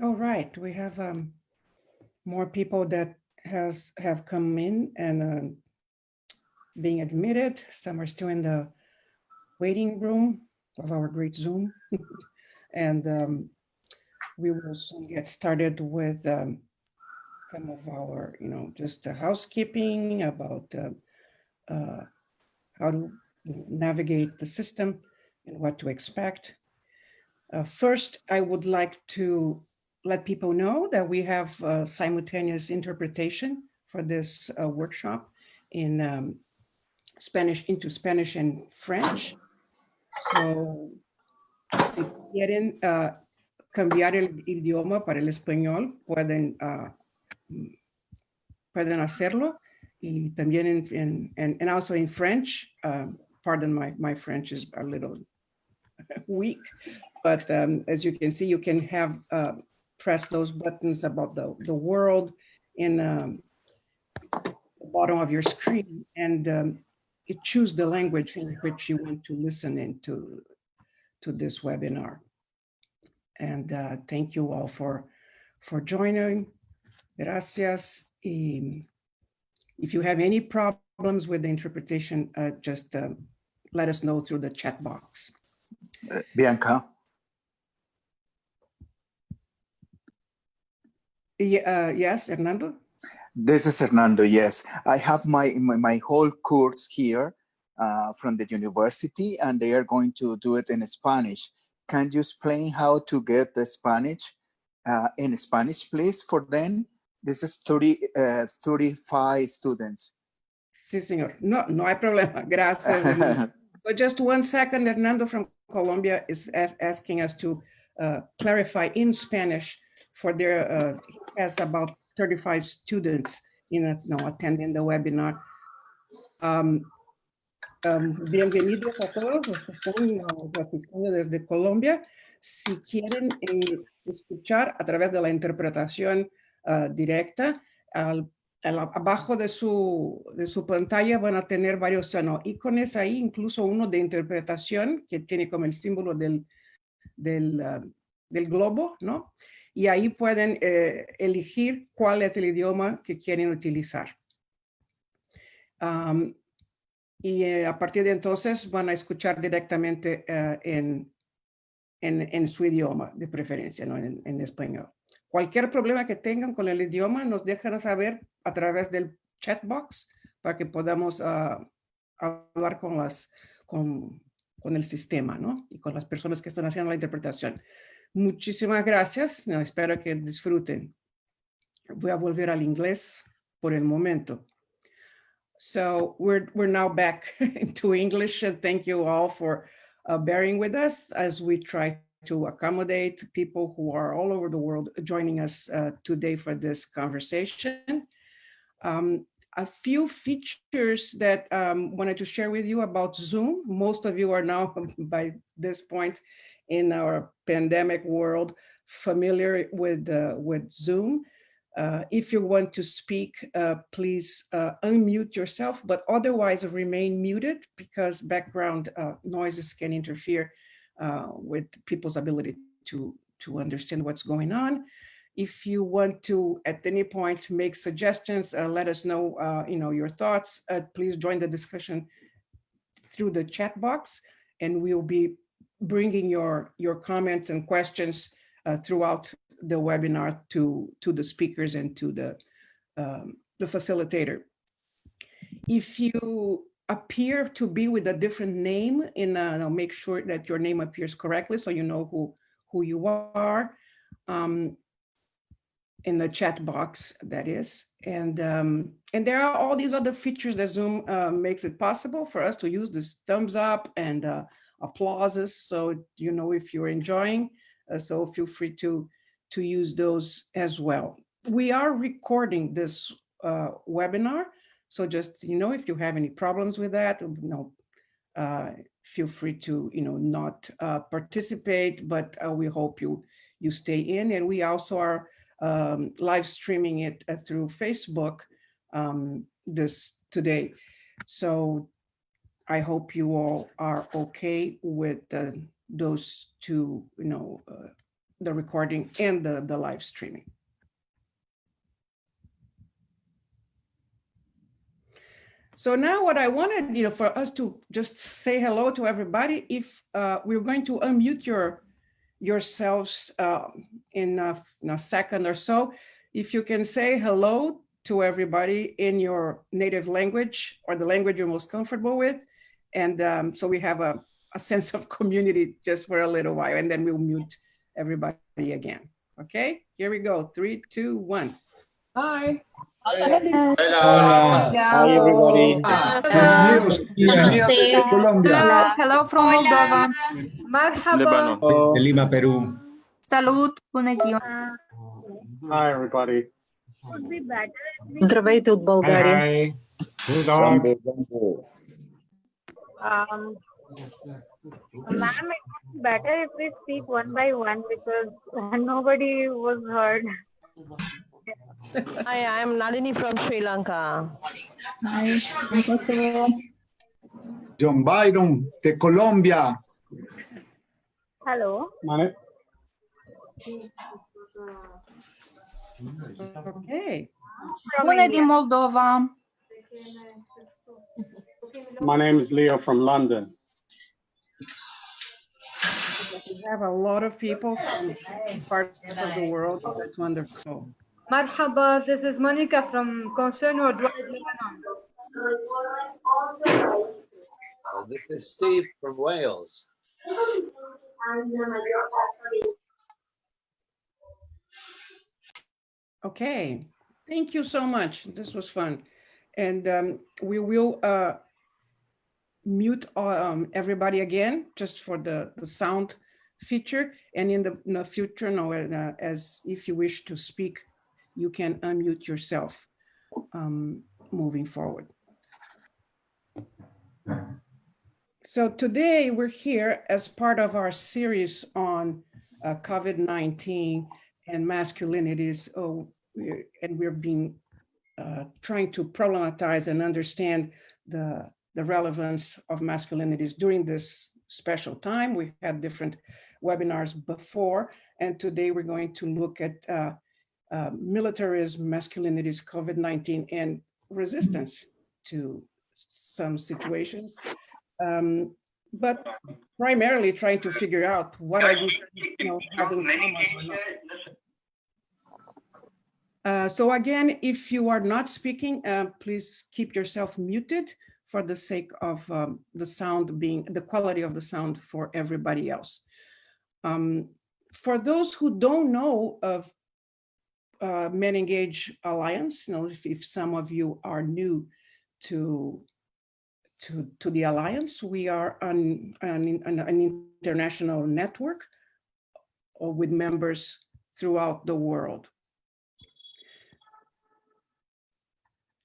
All right, we have more people that have come in and being admitted. Some are still in the waiting room of our great Zoom. And we will soon get started with some of our, just housekeeping about how to navigate the system and what to expect. First, I would like to let people know that we have simultaneous interpretation for this workshop in Spanish into Spanish and French. So, si quieren cambiar el idioma para el español, pueden hacerlo. Y también and also in French, pardon my French is a little weak, but as you can see, you can have press those buttons about the world in the bottom of your screen, and you choose the language in which you want to listen into to this webinar. And thank you all for joining. Gracias. If you have any problems with the interpretation, just let us know through the chat box. Bianca. Yes, Hernando? This is Hernando, yes. I have my whole course here from the university, and they are going to do it in Spanish. Can you explain how to get the Spanish in Spanish, please, for them? This is 35 students. Sí, señor. No, no hay problema. Gracias. But just 1 second, Hernando from Colombia is asking us to clarify in Spanish for their, he has about 35 students attending the webinar. Bienvenidos a todos los que están asistiendo desde Colombia. Si quieren escuchar a través de la interpretación directa, abajo de su pantalla van a tener varios iconos ahí, incluso uno de interpretación que tiene como el símbolo del globo, ¿no? Y ahí pueden elegir cuál es el idioma que quieren utilizar. Y a partir de entonces van a escuchar directamente en su idioma de preferencia, ¿no? En español. Cualquier problema que tengan con el idioma nos dejan saber a través del chat box para que podamos hablar con el sistema, ¿no? Y con las personas que están haciendo la interpretación. Muchísimas gracias. No, espero que disfruten. Voy a volver al inglés por el momento. So we're now back into English, and thank you all for bearing with us as we try to accommodate people who are all over the world joining us today for this conversation. A few features that wanted to share with you about Zoom. Most of you are now by this point in our pandemic world familiar with Zoom. If you want to speak, please unmute yourself, but otherwise remain muted because background noises can interfere with people's ability to understand what's going on. If you want to, at any point, make suggestions, let us know, your thoughts. Please join the discussion through the chat box, and we'll be bringing your comments and questions throughout the webinar to the speakers and to the facilitator. If you appear to be with a different name, make sure that your name appears correctly so you know who you are in the chat box, that is. And there are all these other features that Zoom makes it possible for us to use this thumbs up and applauses, so you know if you're enjoying. So feel free to use those as well. We are recording this webinar, so just if you have any problems with that, feel free to not participate, but we hope you stay in. And we also are live streaming it through Facebook today. So I hope you all are okay with those two the recording and the live streaming. So now what I wanted, for us to just say hello to everybody, if we're going to unmute yourselves in a second or so, if you can say hello to everybody in your native language or the language you're most comfortable with. And so we have a sense of community just for a little while, and then we'll mute everybody again. Okay, here we go. 3, 2, 1. Hi. Hola. Hi, everybody. Hello from Moldova. Lebanon. Hello. De Lima, Peru. Salut, bună ziua. Hi, everybody. Здравейте от България. Hi. Jambo, jambo. Ma'am, it's better if we speak one by one because nobody was heard. Hi, I'm Nalini from Sri Lanka. Hi, from Kosovo. John Byron de Colombia. Hello. Okay. Bună din Moldova. My name is Leo from London. We have a lot of people from parts of the world. That's wonderful. Marhaba, this is Monica from Concern Worldwide, Lebanon. This is Steve from Wales. Okay, thank you so much. This was fun. And we will mute everybody again, just for the sound feature. And in the future, as if you wish to speak, you can unmute yourself moving forward. So today we're here as part of our series on COVID-19 and masculinities. And we're being trying to problematize and understand the relevance of masculinities during this special time. We had different webinars before, and today we're going to look at militarism, masculinities, COVID-19, and resistance to some situations. But primarily trying to figure out what are these having in common or not. So again, if you are not speaking, please keep yourself muted for the sake of the sound being, the quality of the sound for everybody else. For those who don't know of Men Engage Alliance, if some of you are new to the Alliance, we are an international network with members throughout the world.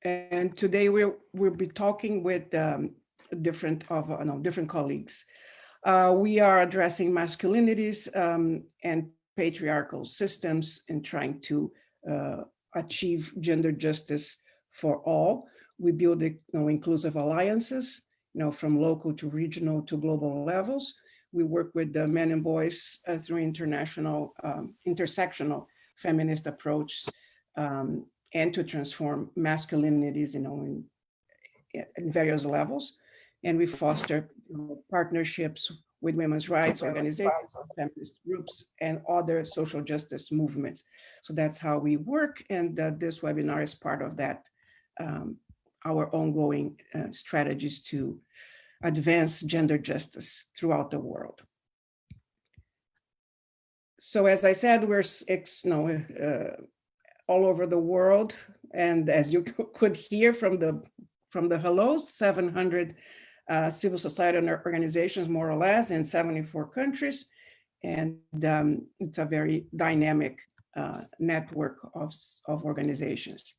And today we'll be talking with different colleagues. We are addressing masculinities and patriarchal systems and trying to achieve gender justice for all. We build inclusive alliances, from local to regional to global levels. We work with the men and boys through international, intersectional feminist approach, and to transform masculinities, in various levels. And we foster partnerships with women's rights organizations, feminist groups, and other social justice movements. So that's how we work. And this webinar is part of that, our ongoing strategies to advance gender justice throughout the world. So as I said, we're all over the world, and as you could hear from the hellos, 700 civil society organizations, more or less, in 74 countries, and it's a very dynamic network of organizations.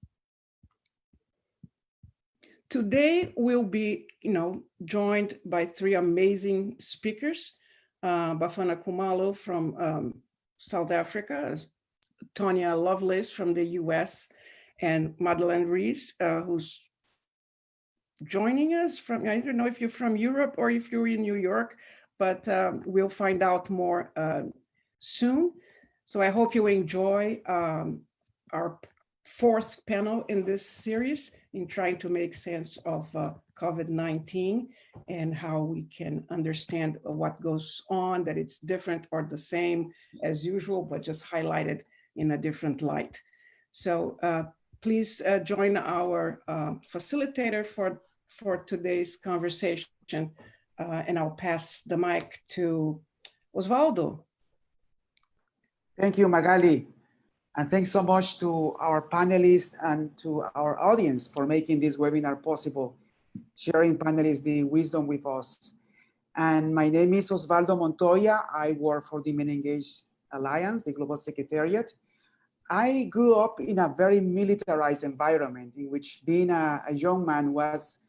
Today we'll be, joined by 3 amazing speakers: Bafana Kumalo from South Africa, Tonya Lovelace from the US, and Madeleine Rees, who's joining us from, I don't know if you're from Europe or if you're in New York, but we'll find out more soon. So I hope you enjoy our fourth panel in this series in trying to make sense of COVID-19 and how we can understand what goes on, that it's different or the same as usual, but just highlighted in a different light. So please join our facilitator for today's conversation, and I'll pass the mic to Osvaldo. Thank you, Magali. And thanks so much to our panelists and to our audience for making this webinar possible, sharing panelists the wisdom with us. And my name is Osvaldo Montoya. I work for the Men Engaged Alliance, the Global Secretariat. I grew up in a very militarized environment in which being a young man was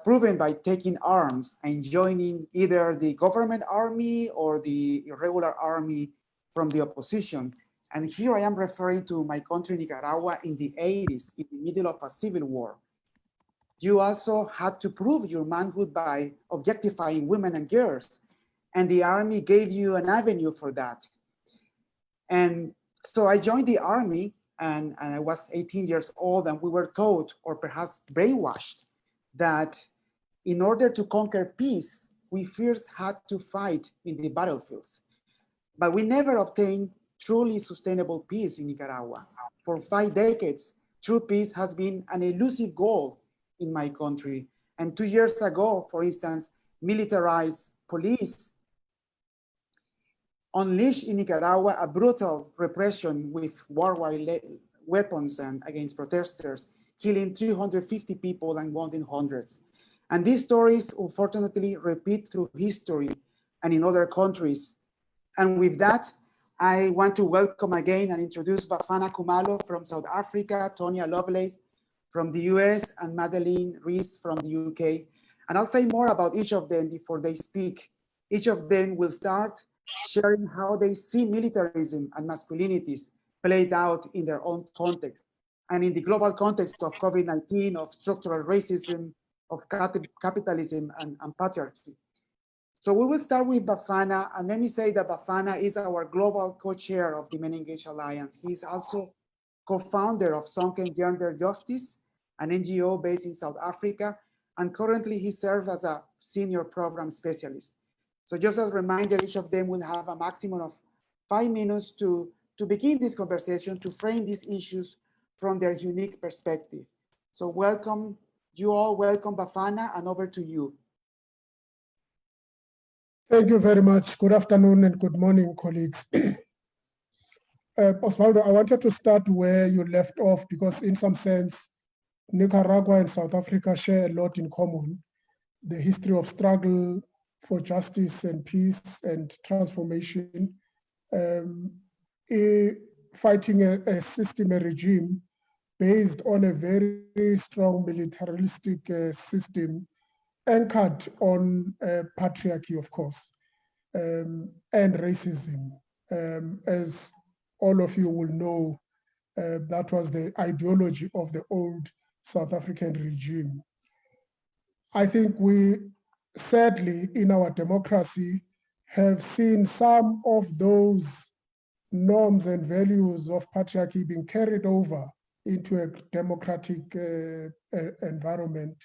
proven by taking arms and joining either the government army or the irregular army from the opposition. And here I am referring to my country, Nicaragua, in the 80s, in the middle of a civil war. You also had to prove your manhood by objectifying women and girls. And the army gave you an avenue for that. And so I joined the army, and I was 18 years old, and we were taught, or perhaps brainwashed, that in order to conquer peace, we first had to fight in the battlefields. But we never obtained truly sustainable peace in Nicaragua. For 5 decades, true peace has been an elusive goal in my country. And 2 years ago, for instance, militarized police unleashed in Nicaragua a brutal repression with war-like weapons and against protesters, killing 350 people and wounding hundreds. And these stories, unfortunately, repeat through history and in other countries. And with that, I want to welcome again and introduce Bafana Kumalo from South Africa, Tonya Lovelace from the US, and Madeleine Rees from the UK. And I'll say more about each of them before they speak. Each of them will start sharing how they see militarism and masculinities played out in their own context and in the global context of COVID-19, of structural racism, of capitalism and patriarchy. So we will start with Bafana, and let me say that Bafana is our global co-chair of the Men Engaged Alliance. He's also co-founder of Sunken Gender Justice, an NGO based in South Africa, and currently he serves as a senior program specialist. So just as a reminder, each of them will have a maximum of 5 minutes to begin this conversation, to frame these issues from their unique perspective. So welcome, you all, welcome Bafana, and over to you. Thank you very much. Good afternoon and good morning, colleagues. Osvaldo, I wanted to start where you left off because in some sense, Nicaragua and South Africa share a lot in common. The history of struggle for justice and peace and transformation, fighting a system, a regime based on a very strong militaristic system anchored on patriarchy, of course, and racism. As all of you will know, that was the ideology of the old South African regime. I think we, sadly, in our democracy, have seen some of those norms and values of patriarchy being carried over into a democratic environment.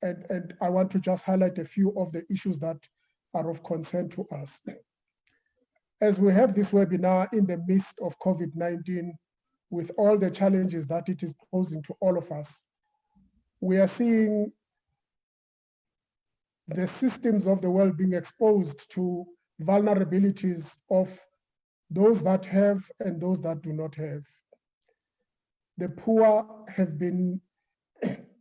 And I want to just highlight a few of the issues that are of concern to us. As we have this webinar in the midst of COVID-19, with all the challenges that it is posing to all of us, we are seeing the systems of the world being exposed to vulnerabilities of those that have and those that do not have. The poor have been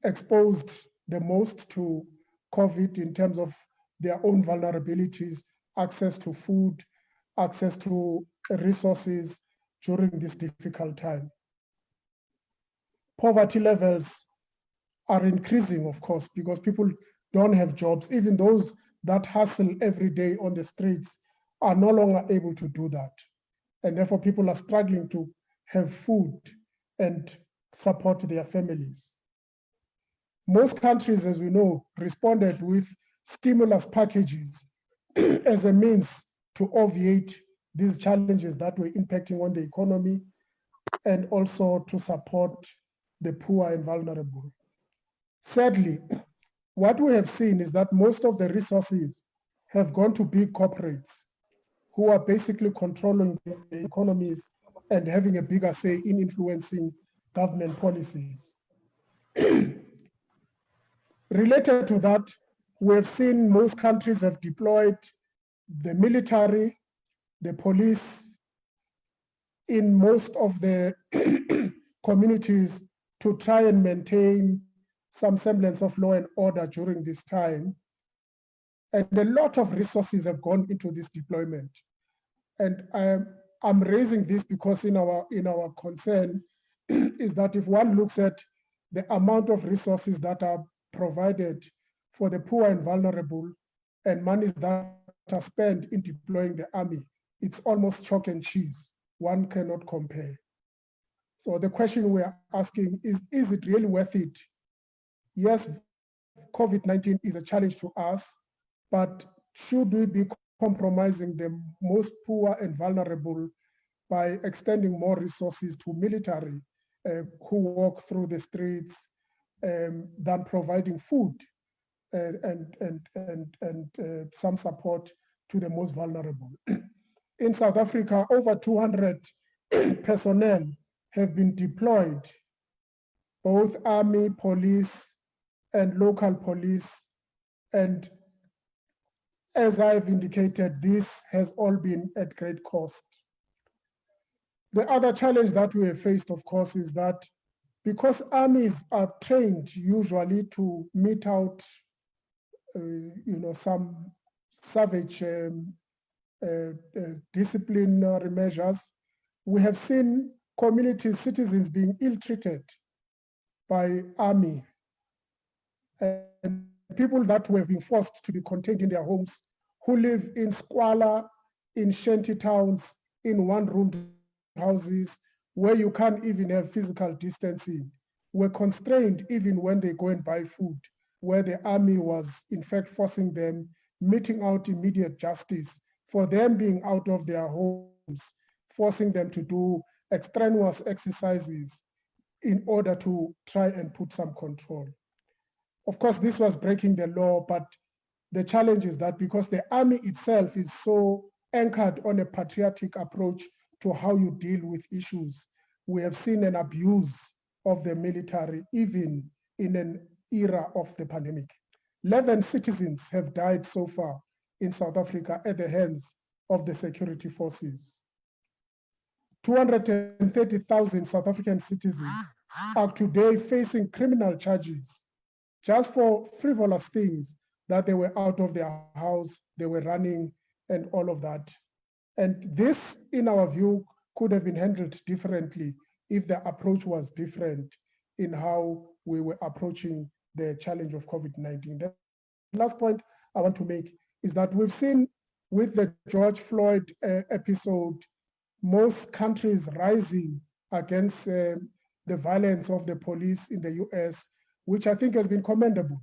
exposed the most to COVID in terms of their own vulnerabilities, access to food, access to resources during this difficult time. Poverty levels are increasing, of course, because people don't have jobs. Even those that hustle every day on the streets are no longer able to do that. And therefore people are struggling to have food and support their families. Most countries, as we know, responded with stimulus packages as a means to obviate these challenges that were impacting on the economy, and also to support the poor and vulnerable. Sadly, what we have seen is that most of the resources have gone to big corporates who are basically controlling the economies and having a bigger say in influencing government policies. Related to that, we have seen most countries have deployed the military, the police in most of the communities to try and maintain some semblance of law and order during this time. And a lot of resources have gone into this deployment. And I'm raising this because in our concern is that if one looks at the amount of resources that are provided for the poor and vulnerable and monies that are spent in deploying the army, it's almost chalk and cheese. One cannot compare. So the question we're asking is it really worth it? Yes, COVID-19 is a challenge to us, but should we be compromising the most poor and vulnerable by extending more resources to military who walk through the streets than providing food and some support to the most vulnerable? In South Africa, over 200 personnel have been deployed, both army, police, and local police. And as I've indicated, this has all been at great cost. The other challenge that we have faced, of course, is that because armies are trained usually to mete out, some savage disciplinary measures, we have seen communities, citizens being ill-treated by army, and people that were being forced to be contained in their homes, who live in squalor, in shanty towns, in one-room houses, where you can't even have physical distancing, were constrained even when they go and buy food, where the army was in fact forcing them, meting out immediate justice for them being out of their homes, forcing them to do extraneous exercises in order to try and put some control. Of course, this was breaking the law, but the challenge is that because the army itself is so anchored on a patriotic approach to how you deal with issues, we have seen an abuse of the military, even in an era of the pandemic. 11 citizens have died so far in South Africa at the hands of the security forces. 230,000 South African citizens are today facing criminal charges just for frivolous things, that they were out of their house, they were running, and all of that. And this, in our view, could have been handled differently if the approach was different in how we were approaching the challenge of COVID-19. The last point I want to make is that we've seen with the George Floyd episode, most countries rising against the violence of the police in the US, which I think has been commendable,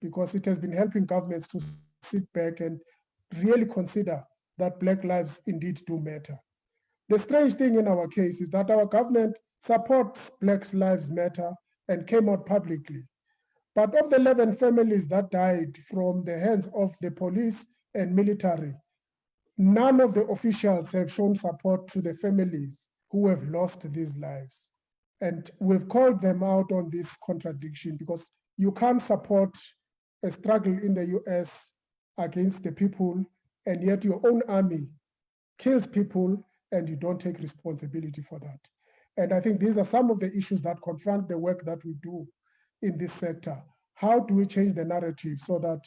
because it has been helping governments to sit back and really consider that Black lives indeed do matter. The strange thing in our case is that our government supports Black Lives Matter and came out publicly. But of the 11 families that died from the hands of the police and military, none of the officials have shown support to the families who have lost these lives. And we've called them out on this contradiction, because you can't support a struggle in the US against the people, and yet your own army kills people and you don't take responsibility for that. And I think these are some of the issues that confront the work that we do in this sector. How do we change the narrative so that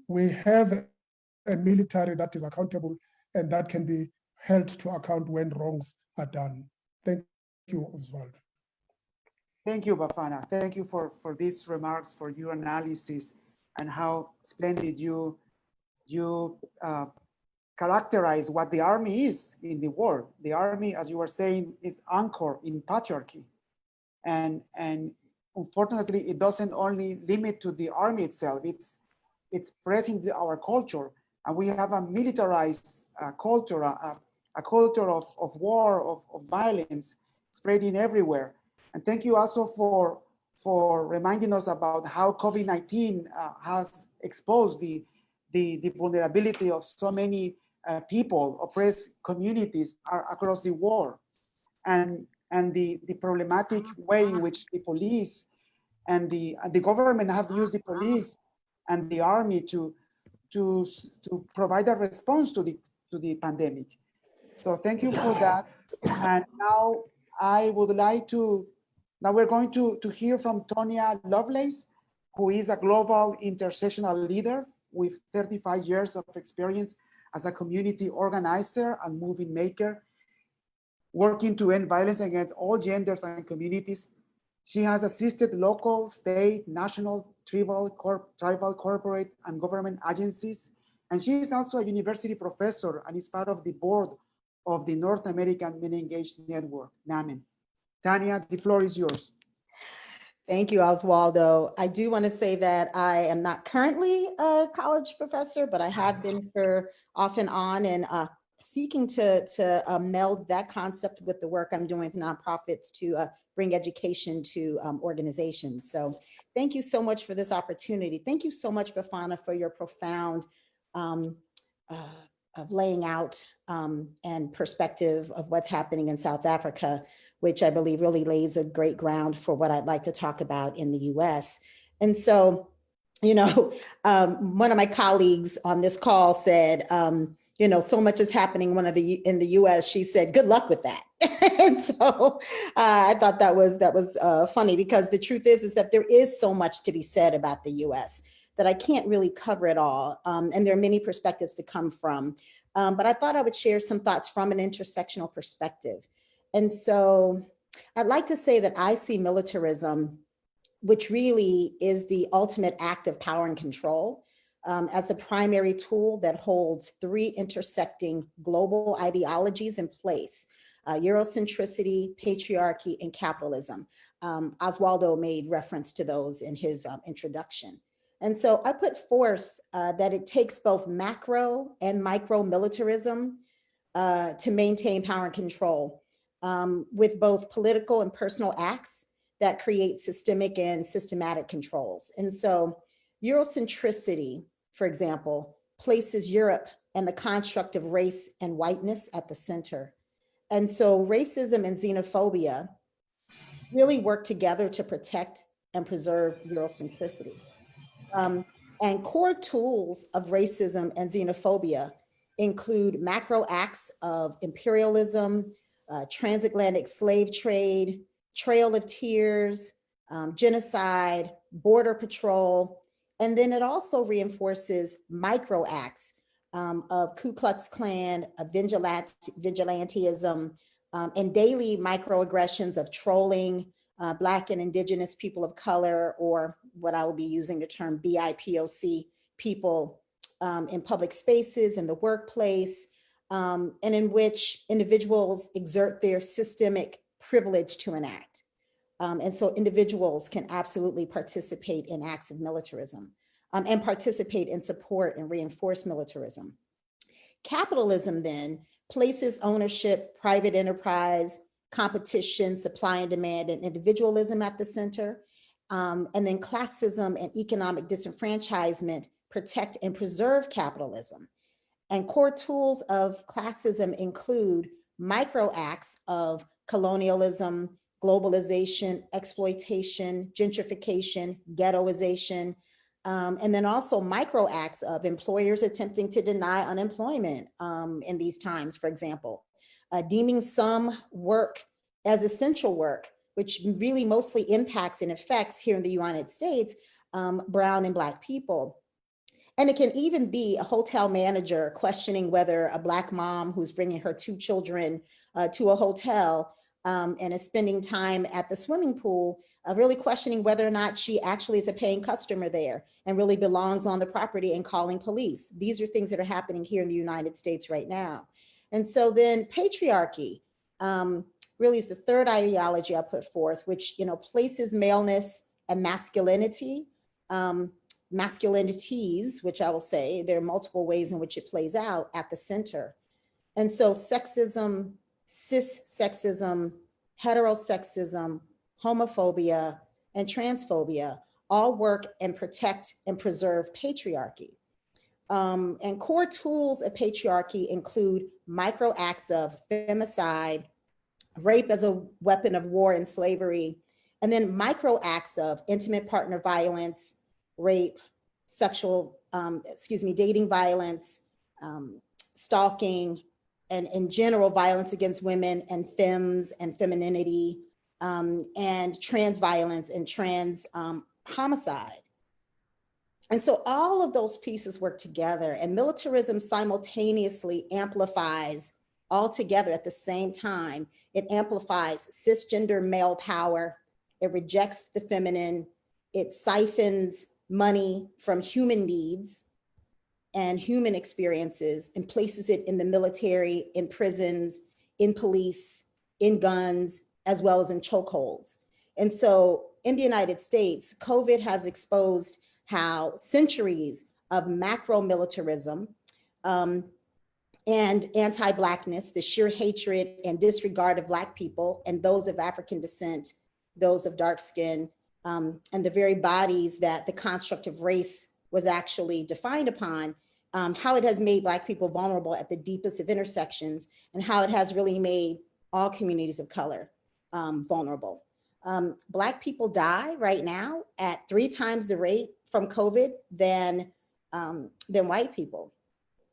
we have a military that is accountable and that can be held to account when wrongs are done? Thank you, Oswald. Thank you, Bafana. Thank you for these remarks, for your analysis, and how splendid you characterize what the army is in the war. The army, as you were saying, is anchored in patriarchy. And unfortunately, it doesn't only limit to the army itself, it's present in our culture. And we have a militarized culture, a a culture of war, of violence spreading everywhere. And thank you also for reminding us about how COVID-19 has exposed the vulnerability of so many people, oppressed communities across the world, and the problematic way in which the police and the government have used the police and the army to provide a response to the pandemic. So thank you for that. And now I would like to, now we're going to hear from Tonya Lovelace, who is a global intersectional leader with 35 years of experience as a community organizer and movement maker, working to end violence against all genders and communities. She has assisted local, state, national, tribal, corporate, and government agencies. And she is also a university professor and is part of the board of the North American Men Engaged Network, NAMEN. Tanya, the floor is yours. Thank you, Oswaldo. I do want to say that I am not currently a college professor, but I have been for off and on, and seeking to meld that concept with the work I'm doing with nonprofits to bring education to organizations. So thank you so much for this opportunity. Thank you so much, Bafana, for your profound of laying out and perspective of what's happening in South Africa, which I believe really lays a great ground for what I'd like to talk about in the US. And so, you know, one of my colleagues on this call said, you know, so much is happening in the US. She said, good luck with that. And so I thought that was funny, because the truth is that there is so much to be said about the US that I can't really cover it all. And there are many perspectives to come from. But I thought I would share some thoughts from an intersectional perspective. And so I'd like to say that I see militarism, which really is the ultimate act of power and control, as the primary tool that holds three intersecting global ideologies in place: Eurocentricity, patriarchy, and capitalism. Oswaldo made reference to those in his introduction. And so I put forth that it takes both macro and micro militarism to maintain power and control, with both political and personal acts that create systemic and systematic controls. And so Eurocentricity, for example, places Europe and the construct of race and whiteness at the center. And so racism and xenophobia really work together to protect and preserve Eurocentricity. And core tools of racism and xenophobia include macro acts of imperialism, transatlantic slave trade, Trail of Tears, genocide, border patrol. And then it also reinforces micro acts of Ku Klux Klan, of vigilantism, and daily microaggressions of trolling Black and Indigenous people of color, or what I will be using the term BIPOC people in public spaces, in the workplace, and in which individuals exert their systemic privilege to enact. And so individuals can absolutely participate in acts of militarism and participate in support and reinforce militarism. Capitalism then places ownership, private enterprise, competition, supply and demand, and individualism at the center. And then classism and economic disenfranchisement protect and preserve capitalism. And core tools of classism include micro acts of colonialism, globalization, exploitation, gentrification, ghettoization, and then also micro acts of employers attempting to deny unemployment in these times, for example, deeming some work as essential work, which really mostly impacts and affects here in the United States, brown and Black people. And it can even be a hotel manager questioning whether a Black mom who's bringing her 2 children to a hotel and is spending time at the swimming pool, really questioning whether or not she actually is a paying customer there and really belongs on the property, and calling police. These are things that are happening here in the United States right now. And so then patriarchy really is the third ideology I put forth, which, you know, places maleness and masculinity, masculinities, which I will say, there are multiple ways in which it plays out, at the center. And so sexism, cis sexism, heterosexism, homophobia, and transphobia all work and protect and preserve patriarchy. And core tools of patriarchy include micro acts of femicide, rape as a weapon of war and slavery, and then micro acts of intimate partner violence, rape, sexual, dating violence, stalking, and in general violence against women and femmes and femininity, and trans violence and trans homicide. And so all of those pieces work together, and militarism simultaneously amplifies all together at the same time. It amplifies cisgender male power. It rejects the feminine. It siphons money from human needs and human experiences and places it in the military, in prisons, in police, in guns, as well as in chokeholds. And so in the United States, COVID has exposed how centuries of macro militarism and anti-Blackness, the sheer hatred and disregard of Black people and those of African descent, those of dark skin, and the very bodies that the construct of race was actually defined upon, how it has made Black people vulnerable at the deepest of intersections, and how it has really made all communities of color vulnerable. Black people die right now at 3 times the rate from COVID than white people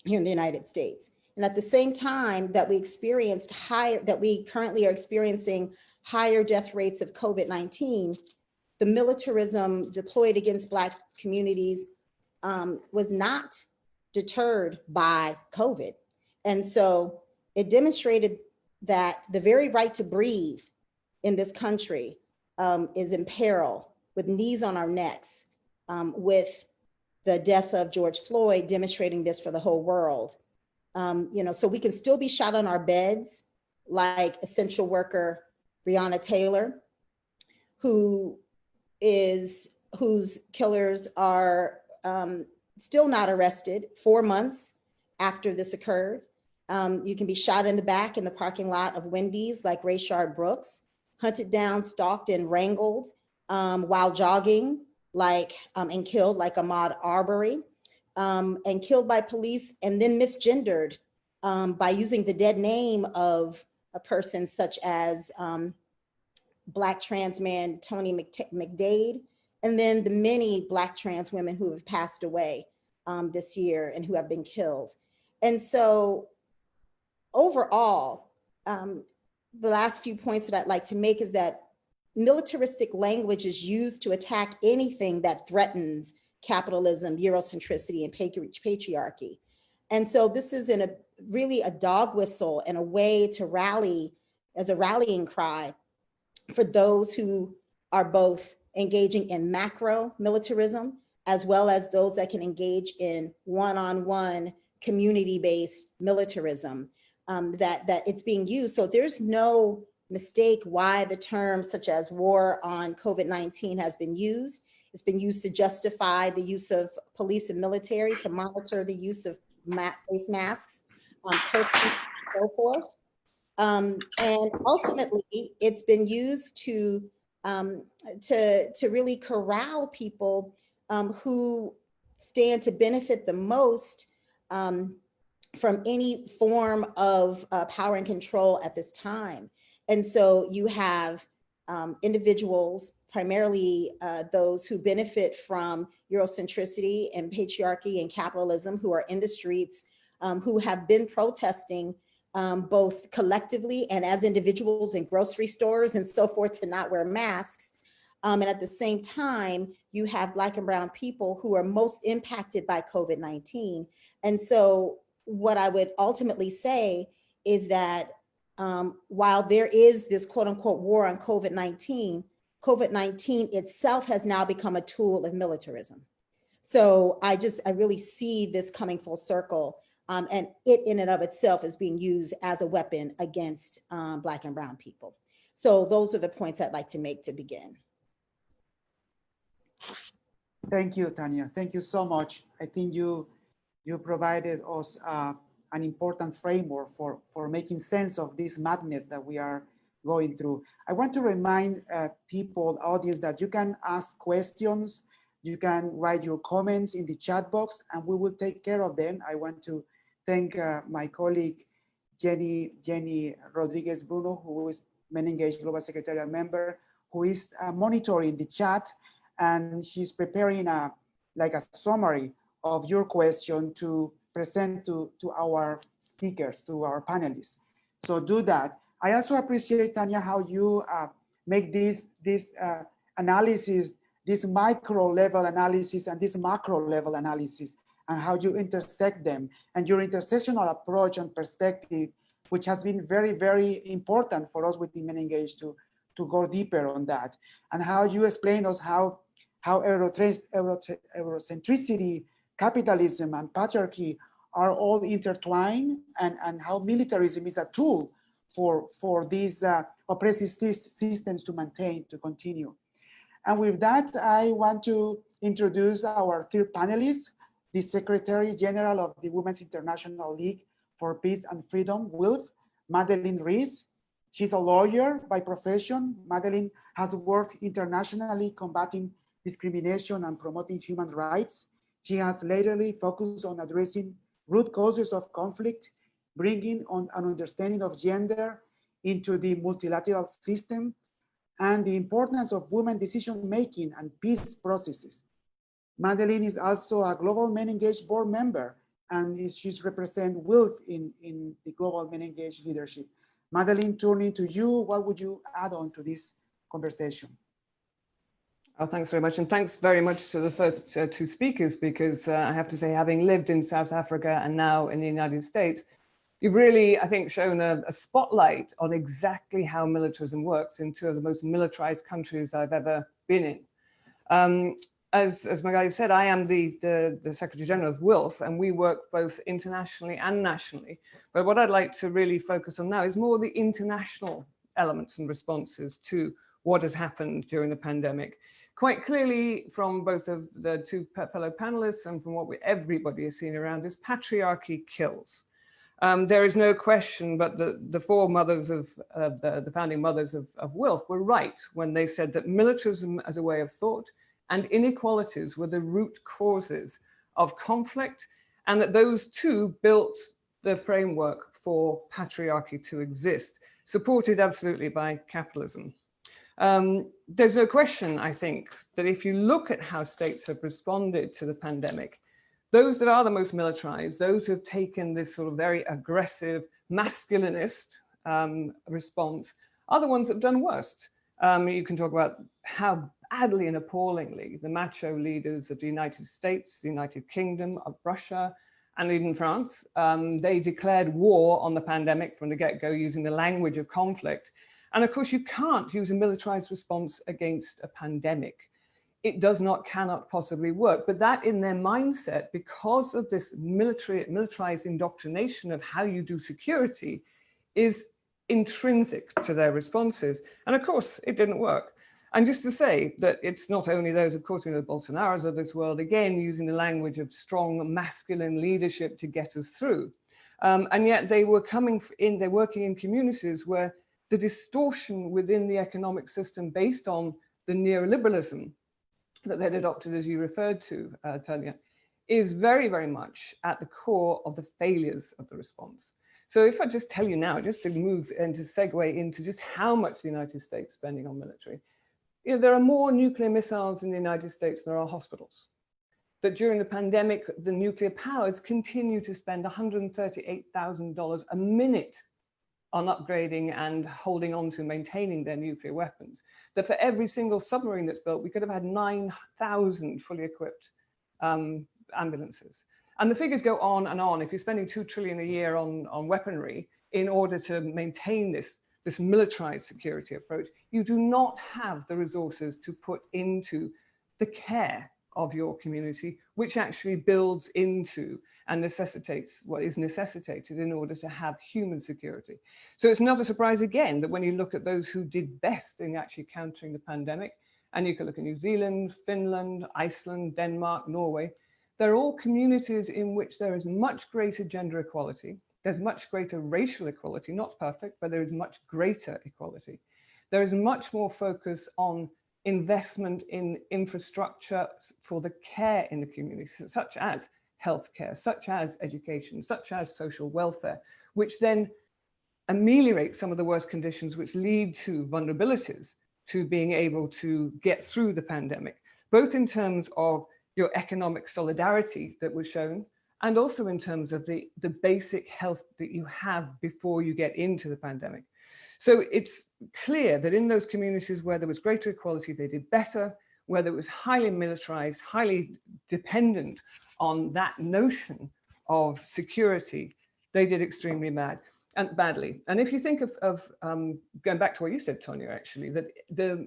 here in the United States. And at the same time that we currently are experiencing higher death rates of COVID-19, the militarism deployed against Black communities was not deterred by COVID. And so it demonstrated that the very right to breathe in this country is in peril, with knees on our necks, with the death of George Floyd demonstrating this for the whole world. So we can still be shot on our beds, like essential worker Breonna Taylor, whose killers are still not arrested 4 months after this occurred. You can be shot in the back in the parking lot of Wendy's, like Rayshard Brooks, hunted down, stalked, and wrangled while jogging, and killed, like Ahmaud Arbery, and killed by police, and then misgendered by using the dead name of a person such as Black trans man Tony McDade, and then the many Black trans women who have passed away this year and who have been killed. And so overall, the last few points that I'd like to make is that militaristic language is used to attack anything that threatens capitalism, Eurocentricity, and patriarchy. And so this is really a dog whistle and a way to rally as a rallying cry for those who are both engaging in macro militarism, as well as those that can engage in one-on-one community-based militarism, that it's being used. So there's no mistake why the term such as war on COVID-19 has been used. It's been used to justify the use of police and military to monitor the use of face masks, and so forth. And ultimately, it's been used to really corral people who stand to benefit the most from any form of power and control at this time. And so you have individuals, primarily those who benefit from Eurocentricity and patriarchy and capitalism, who are in the streets, who have been protesting both collectively and as individuals in grocery stores and so forth to not wear masks. And at the same time, you have Black and brown people who are most impacted by COVID-19. And so what I would ultimately say is that while there is this quote unquote war on COVID-19, COVID-19 itself has now become a tool of militarism. So I really see this coming full circle, and it in and of itself is being used as a weapon against Black and brown people. So those are the points I'd like to make to begin. Thank you, Tanya. Thank you so much. I think you provided us an important framework for making sense of this madness that we are going through. I want to remind people, audience, that you can ask questions, you can write your comments in the chat box, and we will take care of them. I want to thank my colleague, Jenny Rodriguez Bruno, who is Men Engaged Global Secretariat member, who is monitoring the chat, and she's preparing a summary of your question to present to our speakers, to our panelists. So do that. I also appreciate, Tanya, how you make this analysis, this micro level analysis and this macro level analysis, and how you intersect them, and your intersectional approach and perspective, which has been very, very important for us with the Men Engaged to go deeper on that, and how you explain us how Eurocentricity, capitalism, and patriarchy are all intertwined, and how militarism is a tool for these oppressive systems to continue. And with that, I want to introduce our third panelist, the Secretary General of the Women's International League for Peace and Freedom, WILF, Madeleine Rees. She's a lawyer by profession. Madeleine has worked internationally combating discrimination and promoting human rights. She has latterly focused on addressing root causes of conflict, bringing on an understanding of gender into the multilateral system, and the importance of women decision-making and peace processes. Madeleine is also a Global Men Engaged board member, and she's represent WILF in the Global Men Engaged leadership. Madeleine, turning to you, what would you add on to this conversation? Oh, thanks very much. And thanks very much to the first two speakers, because I have to say, having lived in South Africa and now in the United States, you've really, I think, shown a spotlight on exactly how militarism works in two of the most militarized countries I've ever been in. As Magali said, I am the Secretary General of WILF, and we work both internationally and nationally. But what I'd like to really focus on now is more the international elements and responses to what has happened during the pandemic. Quite clearly, from both of the two fellow panelists and from what everybody has seen around this, patriarchy kills. There is no question, but the four mothers of the founding mothers of WILF were right when they said that militarism as a way of thought and inequalities were the root causes of conflict, and that those two built the framework for patriarchy to exist, supported absolutely by capitalism. There's no question, I think, that if you look at how states have responded to the pandemic, those that are the most militarized, those who have taken this sort of very aggressive, masculinist response, are the ones that have done worst. You can talk about how badly and appallingly the macho leaders of the United States, the United Kingdom, of Russia, and even France, they declared war on the pandemic from the get-go using the language of conflict. And of course, you can't use a militarized response against a pandemic. It cannot possibly work. But that in their mindset, because of this militarized indoctrination of how you do security, is intrinsic to their responses. And of course, it didn't work. And just to say that it's not only those, of course, the Bolsonaros of this world, again, using the language of strong masculine leadership to get us through. And yet they're working in communities where the distortion within the economic system based on the neoliberalism that they'd adopted, as you referred to, Tanya, is very, very much at the core of the failures of the response. So if I just tell you now, just to move and to segue into just how much the United States is spending on military, there are more nuclear missiles in the United States than there are hospitals. That during the pandemic, the nuclear powers continue to spend $138,000 a minute on upgrading and holding on to maintaining their nuclear weapons. That for every single submarine that's built, we could have had 9,000 fully equipped ambulances. And the figures go on and on. If you're spending $2 trillion a year on weaponry in order to maintain this militarized security approach, you do not have the resources to put into the care of your community, which actually builds into and necessitates what is necessitated in order to have human security. So it's not a surprise again that when you look at those who did best in actually countering the pandemic, and you can look at New Zealand, Finland, Iceland, Denmark, Norway, they're all communities in which there is much greater gender equality. There's much greater racial equality, not perfect, but there is much greater equality. There is much more focus on investment in infrastructure for the care in the community, such as healthcare, such as education, such as social welfare, which then ameliorate some of the worst conditions which lead to vulnerabilities to being able to get through the pandemic, both in terms of your economic solidarity that was shown, and also in terms of the basic health that you have before you get into the pandemic. So it's clear that in those communities where there was greater equality, they did better. Where it was highly militarized, highly dependent on that notion of security, they did extremely badly. And if you think of going back to what you said, Tonya, actually, that the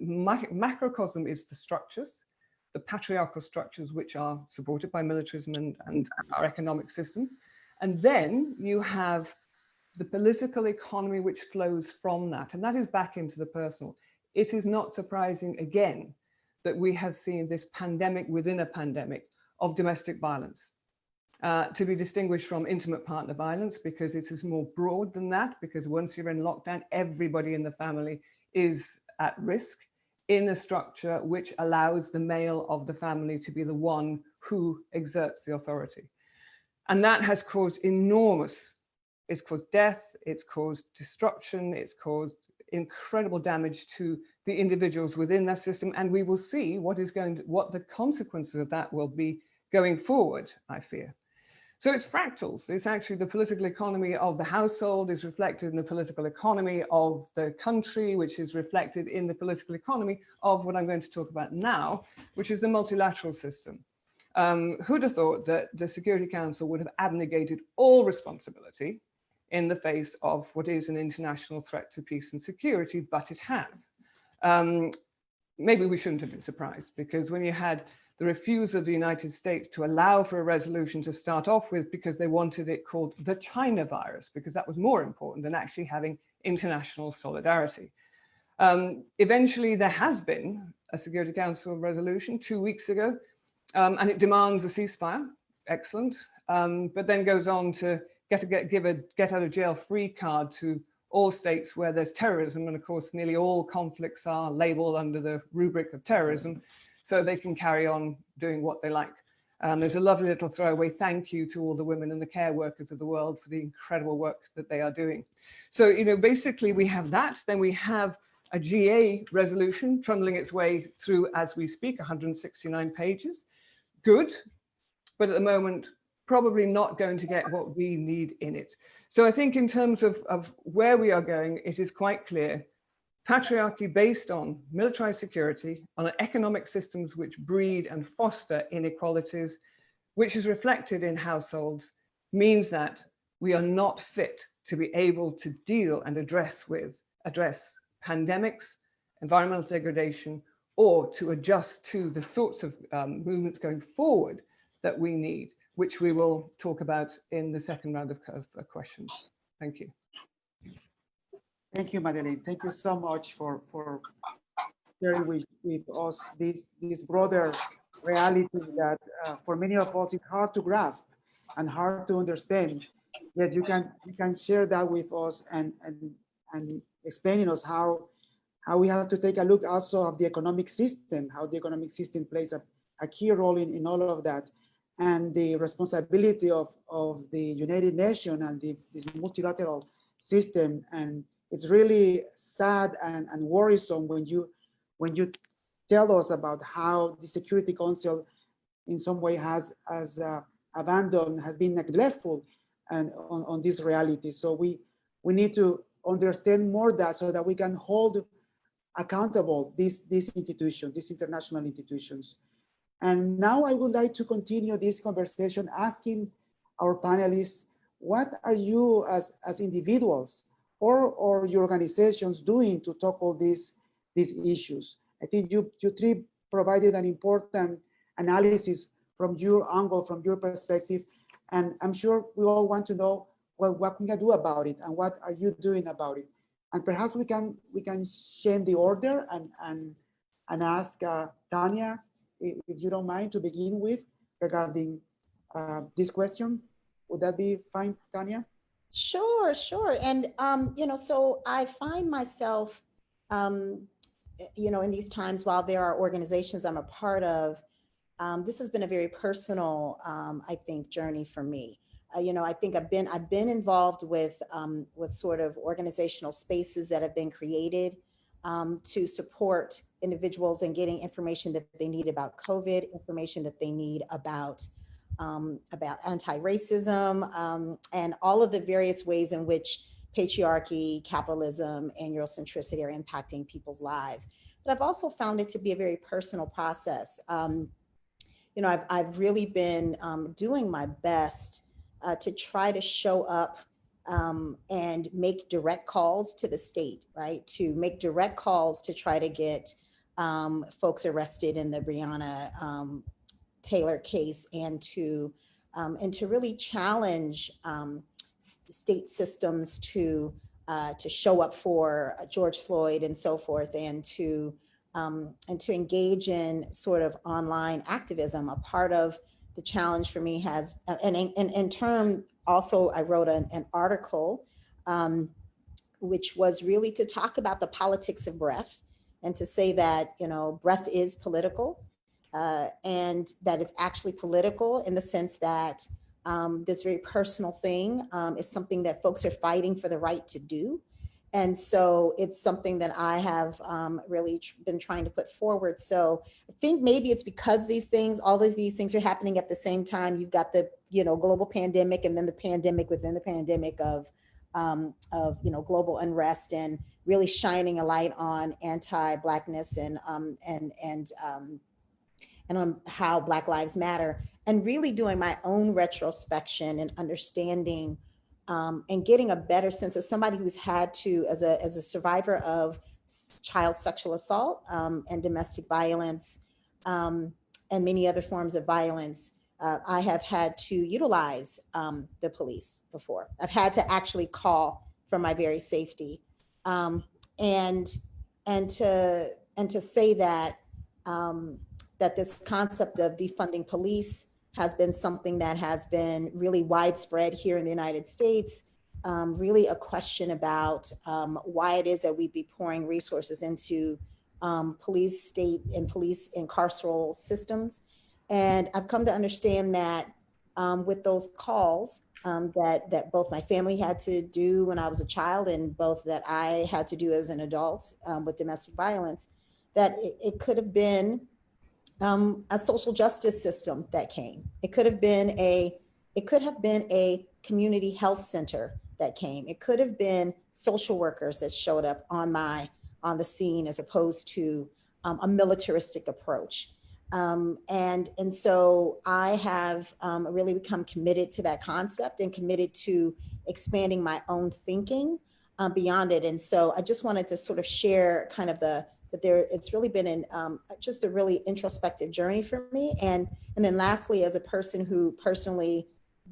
macrocosm is the structures, the patriarchal structures which are supported by militarism and our economic system. And then you have the political economy which flows from that, and that is back into the personal. It is not surprising, again, that we have seen this pandemic within a pandemic of domestic violence, to be distinguished from intimate partner violence, because it is more broad than that, because once you're in lockdown, everybody in the family is at risk in a structure which allows the male of the family to be the one who exerts the authority. And that has caused it's caused death, it's caused destruction, it's caused incredible damage to the individuals within that system. And we will see what the consequences of that will be going forward, I fear. So it's fractals. It's actually the political economy of the household is reflected in the political economy of the country, which is reflected in the political economy of what I'm going to talk about now, which is the multilateral system. Who'd have thought that the Security Council would have abnegated all responsibility in the face of what is an international threat to peace and security, but it has. Maybe we shouldn't have been surprised, because when you had the refusal of the United States to allow for a resolution to start off with, because they wanted it called the China virus, because that was more important than actually having international solidarity. Eventually, there has been a Security Council resolution 2 weeks ago, and it demands a ceasefire. Excellent. But then goes on to give a get out of jail free card to all states where there's terrorism. And of course, nearly all conflicts are labeled under the rubric of terrorism, so they can carry on doing what they like. There's a lovely little throwaway thank you to all the women and the care workers of the world for the incredible work that they are doing. So, you know, basically we have that. Then we have a GA resolution trundling its way through as we speak, 169 pages. Good, but at the moment, probably not going to get what we need in it. So I think in terms of where we are going, it is quite clear. Patriarchy based on militarized security, on economic systems which breed and foster inequalities, which is reflected in households, means that we are not fit to be able to deal and address pandemics, environmental degradation, or to adjust to the sorts of movements going forward that we need, which we will talk about in the second round of questions. Thank you. Thank you, Madeleine. Thank you so much for sharing with us this broader reality that for many of us is hard to grasp and hard to understand. Yet you can share that with us and explaining us how we have to take a look also of the economic system, how the economic system plays a key role in all of that, and the responsibility of the United Nations and this multilateral system. And it's really sad and worrisome when you tell us about how the Security Council in some way has been neglectful and on this reality. So we need to understand more that so that we can hold accountable these institutions, these international institutions. And now I would like to continue this conversation asking our panelists, what are you as individuals or your organizations doing to tackle these issues? I think you three provided an important analysis from your angle, from your perspective, and I'm sure we all want to know what we can do about it and what are you doing about it. And perhaps we can change the order and ask Tanya, if you don't mind, to begin with regarding this question. Would that be fine, Tanya? Sure, sure. And, so I find myself, in these times while there are organizations I'm a part of, this has been a very personal, I think, journey for me. I think I've been involved with sort of organizational spaces that have been created to support individuals in getting information that they need about COVID, information that they need about anti-racism, and all of the various ways in which patriarchy, capitalism, and Eurocentricity are impacting people's lives. But I've also found it to be a very personal process. I've really been doing my best to try to show up and make direct calls to the state, right? To make direct calls to try to get folks arrested in the Breonna Taylor case, and to really challenge state systems to show up for George Floyd and so forth, and to engage in sort of online activism. A part of the challenge for me has, and in turn, also I wrote an article, which was really to talk about the politics of breath, and to say that, breath is political, and that it's actually political in the sense that this very personal thing is something that folks are fighting for the right to do. And so it's something that I have really been trying to put forward. So I think maybe it's because all of these things are happening at the same time. You've got the, global pandemic, and then the pandemic within the pandemic of global unrest, and really shining a light on anti-Blackness and on how Black Lives Matter, and really doing my own retrospection and understanding and getting a better sense of somebody who's had to, as a survivor of child sexual assault and domestic violence and many other forms of violence. I have had to utilize the police before. I've had to actually call for my very safety, and to say that that this concept of defunding police has been something that has been really widespread here in the United States. Really a question about why it is that we'd be pouring resources into police state and police and carceral systems. And I've come to understand that with those calls that both my family had to do when I was a child, and both that I had to do as an adult with domestic violence, that it could have been a social justice system that came. It could have been a community health center that came. It could have been social workers that showed up on the scene, as opposed to a militaristic approach. And so I have really become committed to that concept, and committed to expanding my own thinking beyond it. And so I just wanted to sort of share kind of it's really been just a really introspective journey for me. And then lastly, as a person who personally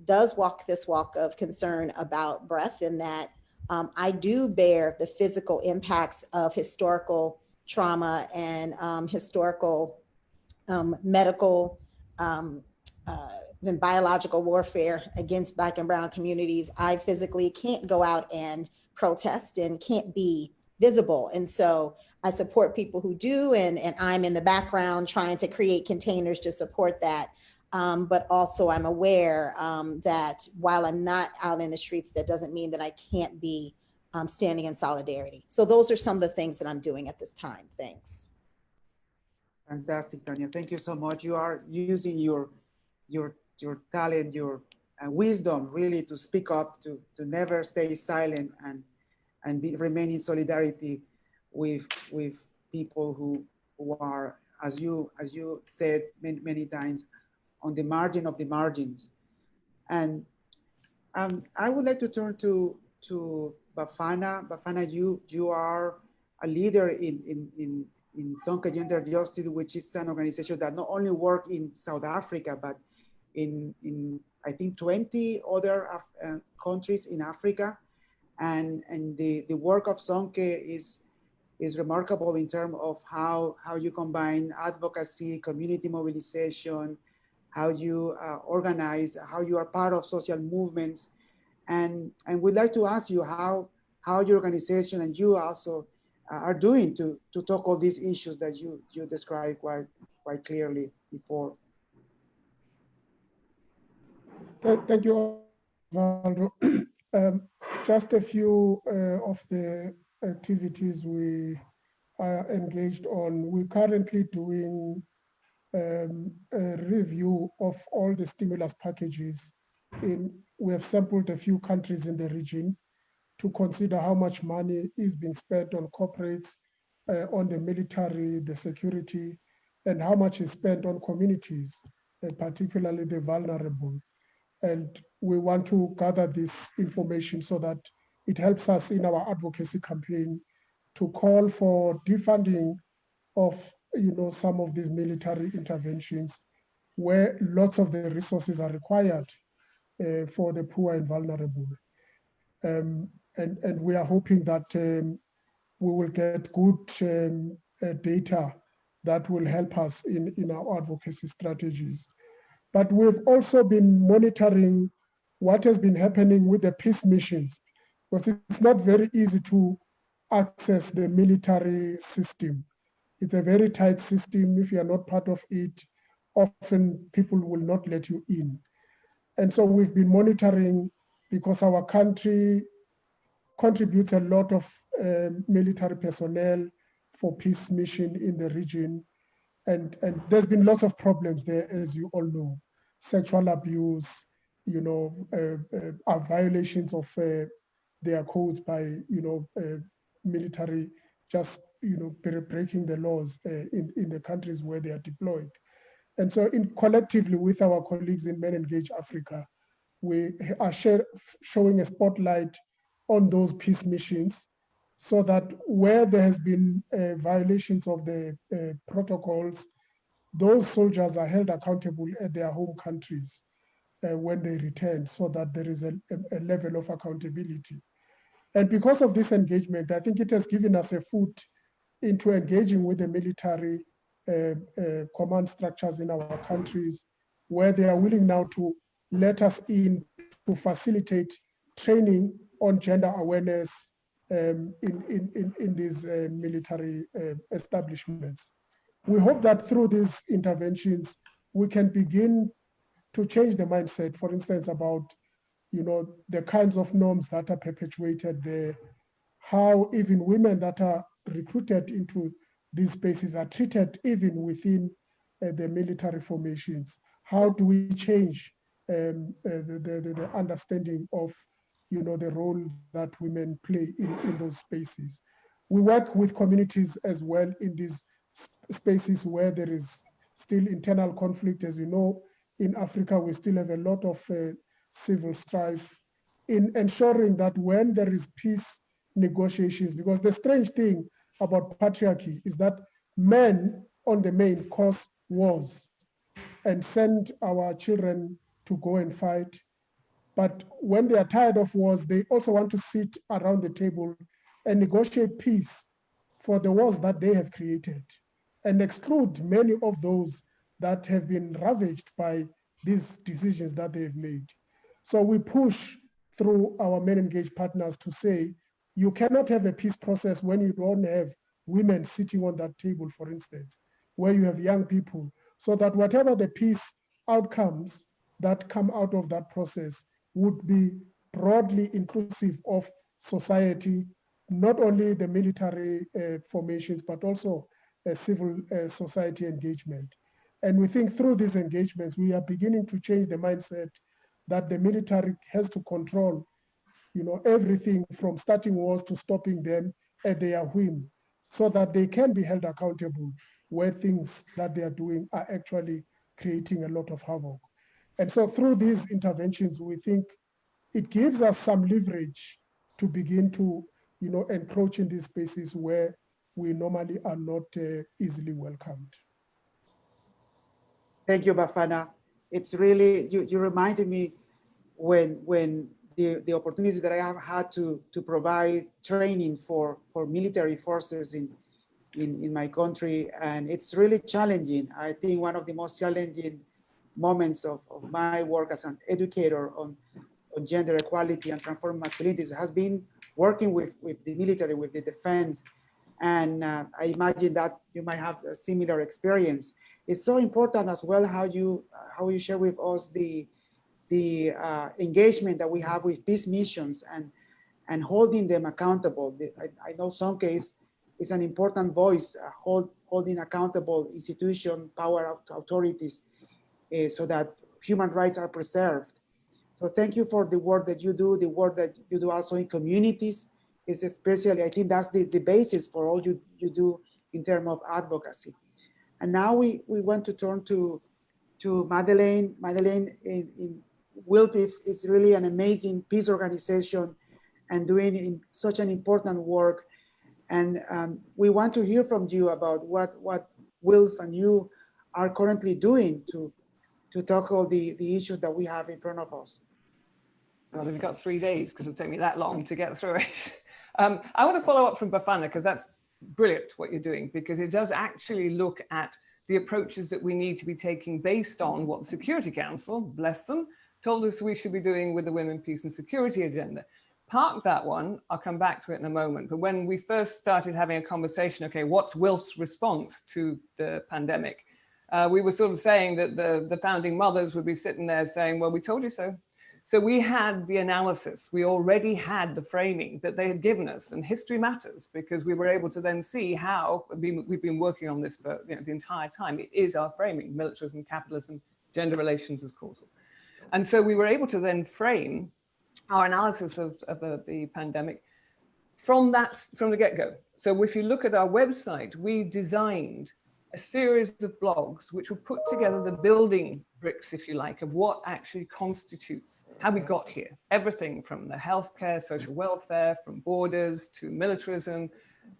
does walk this walk of concern about breath, in that I do bear the physical impacts of historical trauma and historical medical and biological warfare against Black and brown communities. I physically can't go out and protest and can't be visible. And so I support people who do, and I'm in the background trying to create containers to support that. But also I'm aware that while I'm not out in the streets, that doesn't mean that I can't be standing in solidarity. So those are some of the things that I'm doing at this time. Thanks. Fantastic, Tanya. Thank you so much. You are using your talent, your wisdom, really, to speak up, to never stay silent, and remain in solidarity with people who are, as you said many times, on the margin of the margins. And I would like to turn to Bafana. Bafana, you are a leader in Sonke Gender Justice, which is an organization that not only works in South Africa, but in I think 20 other countries in Africa. And the work of Sonke is remarkable in terms of how you combine advocacy, community mobilization, how you organize, how you are part of social movements. And we'd like to ask you how your organization and you also are doing to tackle these issues that you described quite clearly before. Thank you, Aldo. Just a few of the activities we are engaged on. We're currently doing a review of all the stimulus packages. We have sampled a few countries in the region to consider how much money is being spent on corporates, on the military, the security, and how much is spent on communities, particularly the vulnerable. And we want to gather this information so that it helps us in our advocacy campaign to call for defunding of some of these military interventions where lots of the resources are required for the poor and vulnerable. And we are hoping that we will get good data that will help us in our advocacy strategies. But we've also been monitoring what has been happening with the peace missions, because it's not very easy to access the military system. It's a very tight system. If you are not part of it, often people will not let you in. And so we've been monitoring, because our country contributes a lot of military personnel for peace mission in the region. And there's been lots of problems there, as you all know. Sexual abuse, violations of their codes by, military, just, breaking the laws in the countries where they are deployed. And so collectively with our colleagues in Men Engage Africa, we are showing a spotlight on those peace missions, so that where there has been violations of the protocols, those soldiers are held accountable at their home countries when they return, so that there is a level of accountability. And because of this engagement, I think it has given us a foot into engaging with the military command structures in our countries, where they are willing now to let us in to facilitate training on gender awareness in these military establishments. We hope that through these interventions, we can begin to change the mindset, for instance, about the kinds of norms that are perpetuated there, how even women that are recruited into these spaces are treated even within the military formations. How do we change the understanding of the role that women play in those spaces? We work with communities as well in these spaces where there is still internal conflict. As you know, in Africa, we still have a lot of civil strife, in ensuring that when there is peace negotiations, because the strange thing about patriarchy is that men on the main cause wars and send our children to go and fight. But when they are tired of wars, they also want to sit around the table and negotiate peace for the wars that they have created, and exclude many of those that have been ravaged by these decisions that they've made. So we push through our Men Engaged partners to say, you cannot have a peace process when you don't have women sitting on that table, for instance, where you have young people, so that whatever the peace outcomes that come out of that process would be broadly inclusive of society, not only the military formations, but also civil society engagement. And we think through these engagements, we are beginning to change the mindset that the military has to control, everything from starting wars to stopping them at their whim, so that they can be held accountable where things that they are doing are actually creating a lot of havoc. And so through these interventions, we think it gives us some leverage to begin to, encroach in these spaces where we normally are not easily welcomed. Thank you, Bafana. It's really, you reminded me when the opportunities that I have had to provide training for military forces in my country, and it's really challenging. I think one of the most challenging moments of my work as an educator gender equality and transforming masculinities has been working with the military, with the defense. And I imagine that you might have a similar experience. It's so important as well how you share with us the engagement that we have with peace missions and holding them accountable. I know some case is an important voice, holding accountable institution, power authorities, so that human rights are preserved. So thank you for the work that you do, the work that you do also in communities is especially, I think that's the basis for all you do in terms of advocacy. And now we want to turn to Madeleine. Madeleine in WILPIF is really an amazing peace organization and doing such an important work. And we want to hear from you about what WILPIF and you are currently doing to tackle the issues that we have in front of us. Well, we've got 3 days because it'll take me that long to get through it. I want to follow up from Bafana because that's brilliant what you're doing, because it does actually look at the approaches that we need to be taking based on what the Security Council, bless them, told us we should be doing with the Women, Peace and Security agenda. Park that one, I'll come back to it in a moment. But when we first started having a conversation, okay, what's WILP's response to the pandemic? We were sort of saying that the founding mothers would be sitting there saying, well, we told you so. So we had the analysis, we already had the framing that they had given us, and history matters because we were able to then see how we've been working on this for the entire time. It is our framing, militarism, capitalism, gender relations as causal. And so we were able to then frame our analysis of the pandemic from the get-go. So if you look at our website, we designed a series of blogs which will put together the building bricks, if you like, of what actually constitutes how we got here. Everything from the healthcare, social welfare, from borders to militarism,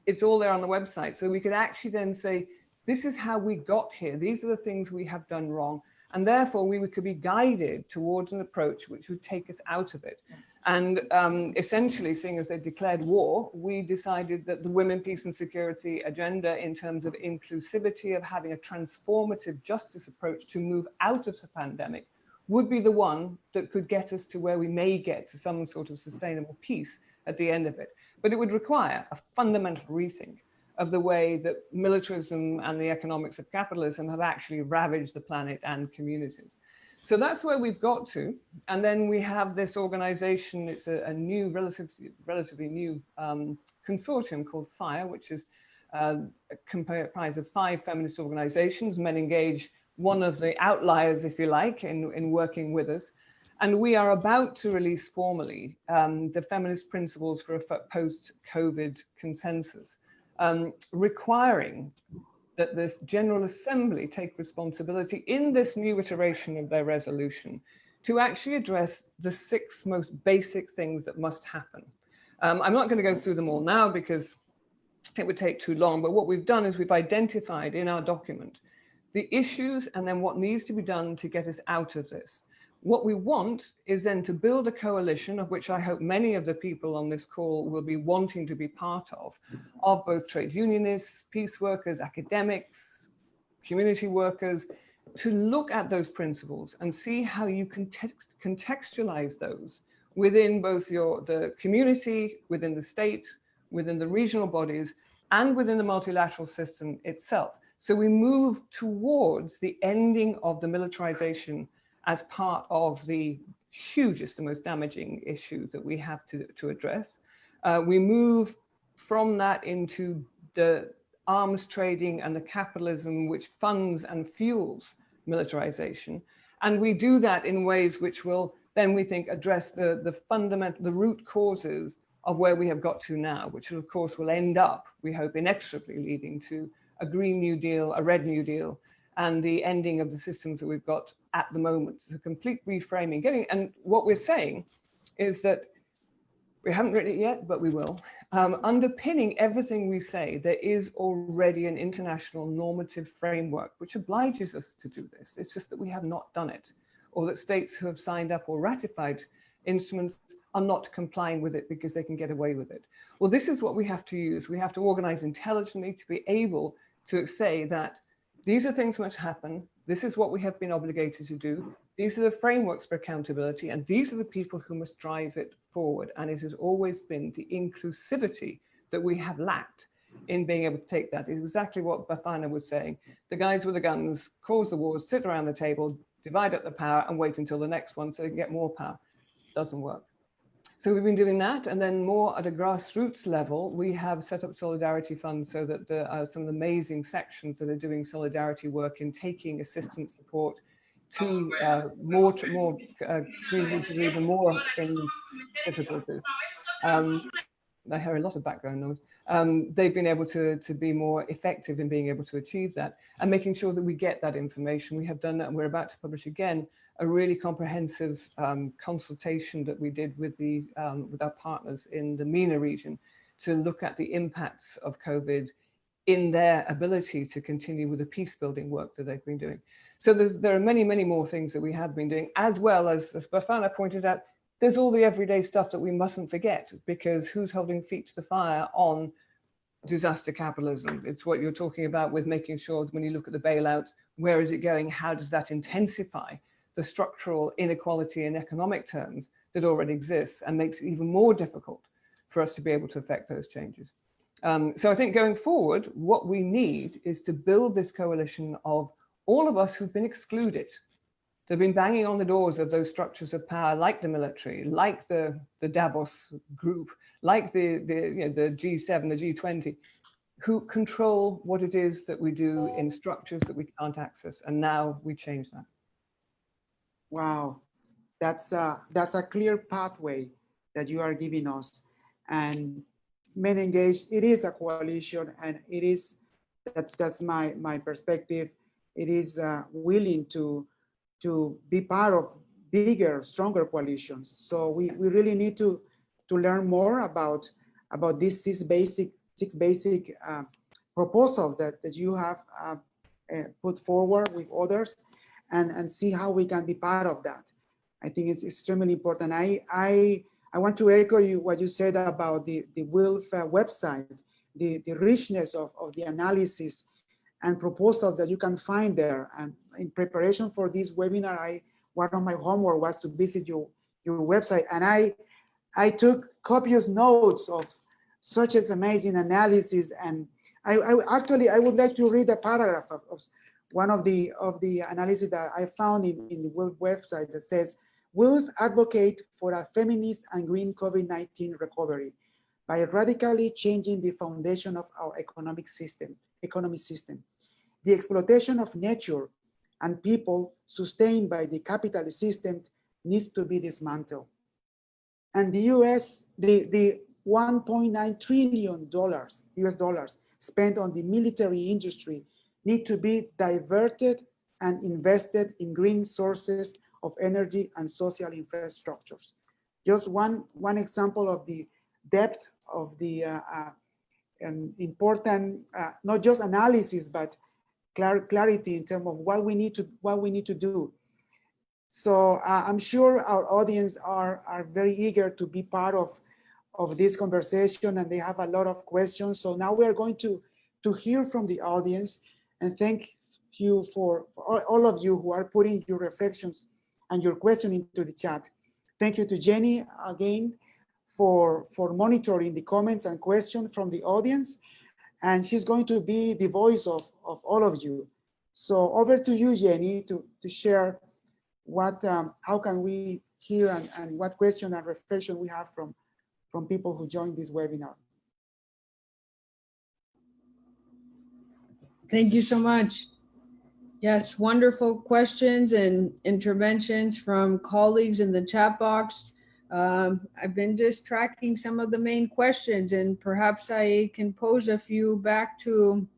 it's all there on the website. So we could actually then say, this is how we got here. These are the things we have done wrong. And therefore we could be guided towards an approach which would take us out of it. And essentially, seeing as they declared war, we decided that the Women, Peace and Security agenda in terms of inclusivity, of having a transformative justice approach to move out of the pandemic would be the one that could get us to where we may get to some sort of sustainable peace at the end of it. But it would require a fundamental rethink of the way that militarism and the economics of capitalism have actually ravaged the planet and communities. So that's where we've got to. And then we have this organization, it's a new, relatively new consortium called FIRE, which is comprised of 5 feminist organizations. Men Engage, one of the outliers, if you like, in working with us. And we are about to release formally the feminist principles for a post-COVID consensus, requiring that this General Assembly take responsibility in this new iteration of their resolution to actually address the 6 most basic things that must happen. I'm not going to go through them all now because it would take too long, but what we've done is we've identified in our document the issues and then what needs to be done to get us out of this. What we want is then to build a coalition, of which I hope many of the people on this call will be wanting to be part of both trade unionists, peace workers, academics, community workers, to look at those principles and see how you can contextualize those within both the community, within the state, within the regional bodies, and within the multilateral system itself. So we move towards the ending of the militarization as part of the hugest and most damaging issue that we have to address. We move from that into the arms trading and the capitalism which funds and fuels militarization. And we do that in ways which will then, we think, address the root causes of where we have got to now, which of course will end up, we hope, inexorably leading to a Green New Deal, a Red New Deal, and the ending of the systems that we've got at the moment, the complete reframing. And what we're saying is that we haven't written it yet, but we will. Underpinning everything we say, there is already an international normative framework which obliges us to do this. It's just that we have not done it, or that states who have signed up or ratified instruments are not complying with it because they can get away with it. Well, this is what we have to use. We have to organize intelligently to be able to say that these are things which happen. This is what we have been obligated to do. These are the frameworks for accountability, and these are the people who must drive it forward. And it has always been the inclusivity that we have lacked in being able to take that. It's exactly what Bafana was saying. The guys with the guns cause the wars, sit around the table, divide up the power, and wait until the next one so they can get more power. Doesn't work. So we've been doing that, and then more at a grassroots level, we have set up solidarity funds so that there are some amazing sections that are doing solidarity work in taking assistance support to more communities that are even more in difficulties. I hear a lot of background noise. They've been able to be more effective in being able to achieve that and making sure that we get that information. We have done that, and we're about to publish again a really comprehensive consultation that we did with our partners in the MENA region to look at the impacts of COVID in their ability to continue with the peace building work that they've been doing. So there are many, many more things that we have been doing, as well as Bafana pointed out, there's all the everyday stuff that we mustn't forget, because who's holding feet to the fire on disaster capitalism? It's what you're talking about with making sure that when you look at the bailouts, where is it going? How does that intensify the structural inequality in economic terms that already exists and makes it even more difficult for us to be able to affect those changes? So I think going forward, what we need is to build this coalition of all of us who've been excluded. They've been banging on the doors of those structures of power, like the military, like the Davos group, like the G7, the G20, who control what it is that we do in structures that we can't access. And now we change that. Wow, that's a clear pathway that you are giving us. And Men Engaged, it is a coalition, and it is, that's my perspective. It is willing to be part of bigger, stronger coalitions. So we really need to learn more about these six basic proposals that you have put forward with others, and see how we can be part of that. I think it's extremely important. I want to echo what you said about the WILF website, the richness of the analysis and proposals that you can find there. And in preparation for this webinar, one of my homework was to visit your website, and I took copious notes of such as amazing analysis. And I would like to read a paragraph of one of the analysis that I found in the WILF website that says, WILF advocate for a feminist and green COVID-19 recovery by radically changing the foundation of our economic system. The exploitation of nature and people sustained by the capitalist system needs to be dismantled. And the the $1.9 trillion US dollars spent on the military industry need to be diverted and invested in green sources of energy and social infrastructures. Just one example of the depth of the important, not just analysis, but clarity in terms of what we need to do. So I'm sure our audience are very eager to be part of this conversation, and they have a lot of questions. So now we are going to hear from the audience, and thank you for all of you who are putting your reflections and your question into the chat. Thank you to Jenny again for monitoring the comments and questions from the audience. And she's going to be the voice of all of you. So over to you, Jenny, to share how can we hear and what question and reflection we have from people who joined this webinar. Thank you so much. Yes, wonderful questions and interventions from colleagues in the chat box. I've been just tracking some of the main questions, and perhaps I can pose a few back to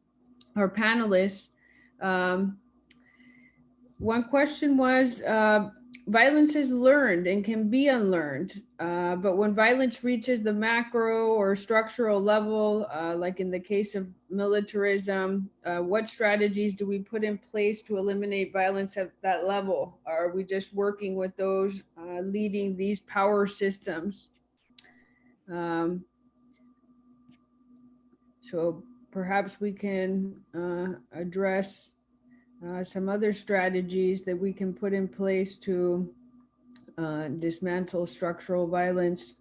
our panelists. One question was, violence is learned and can be unlearned, but when violence reaches the macro or structural level, like in the case of militarism, what strategies do we put in place to eliminate violence at that level? Are we just working with those leading these power systems? So perhaps we can address some other strategies that we can put in place to dismantle structural violence.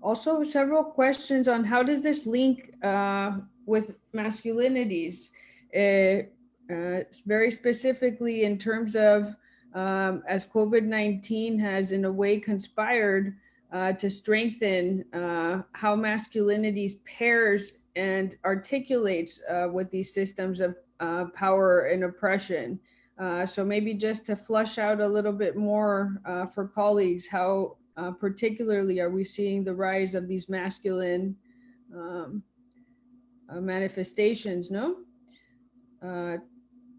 Also, several questions on how does this link with masculinities, very specifically in terms of as COVID-19 has in a way conspired to strengthen how masculinities pairs and articulates with these systems of power and oppression. So maybe just to flush out a little bit more for colleagues, how particularly are we seeing the rise of these masculine manifestations, no?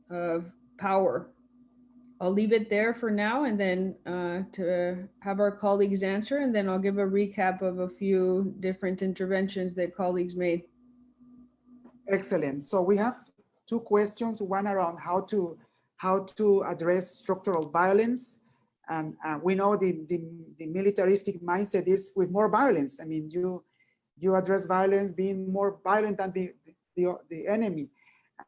Of power. I'll leave it there for now and then to have our colleagues answer, and then I'll give a recap of a few different interventions that colleagues made. Excellent. So we have two questions, one around how to address structural violence. And we know the militaristic mindset is with more violence. I mean, you address violence being more violent than the enemy.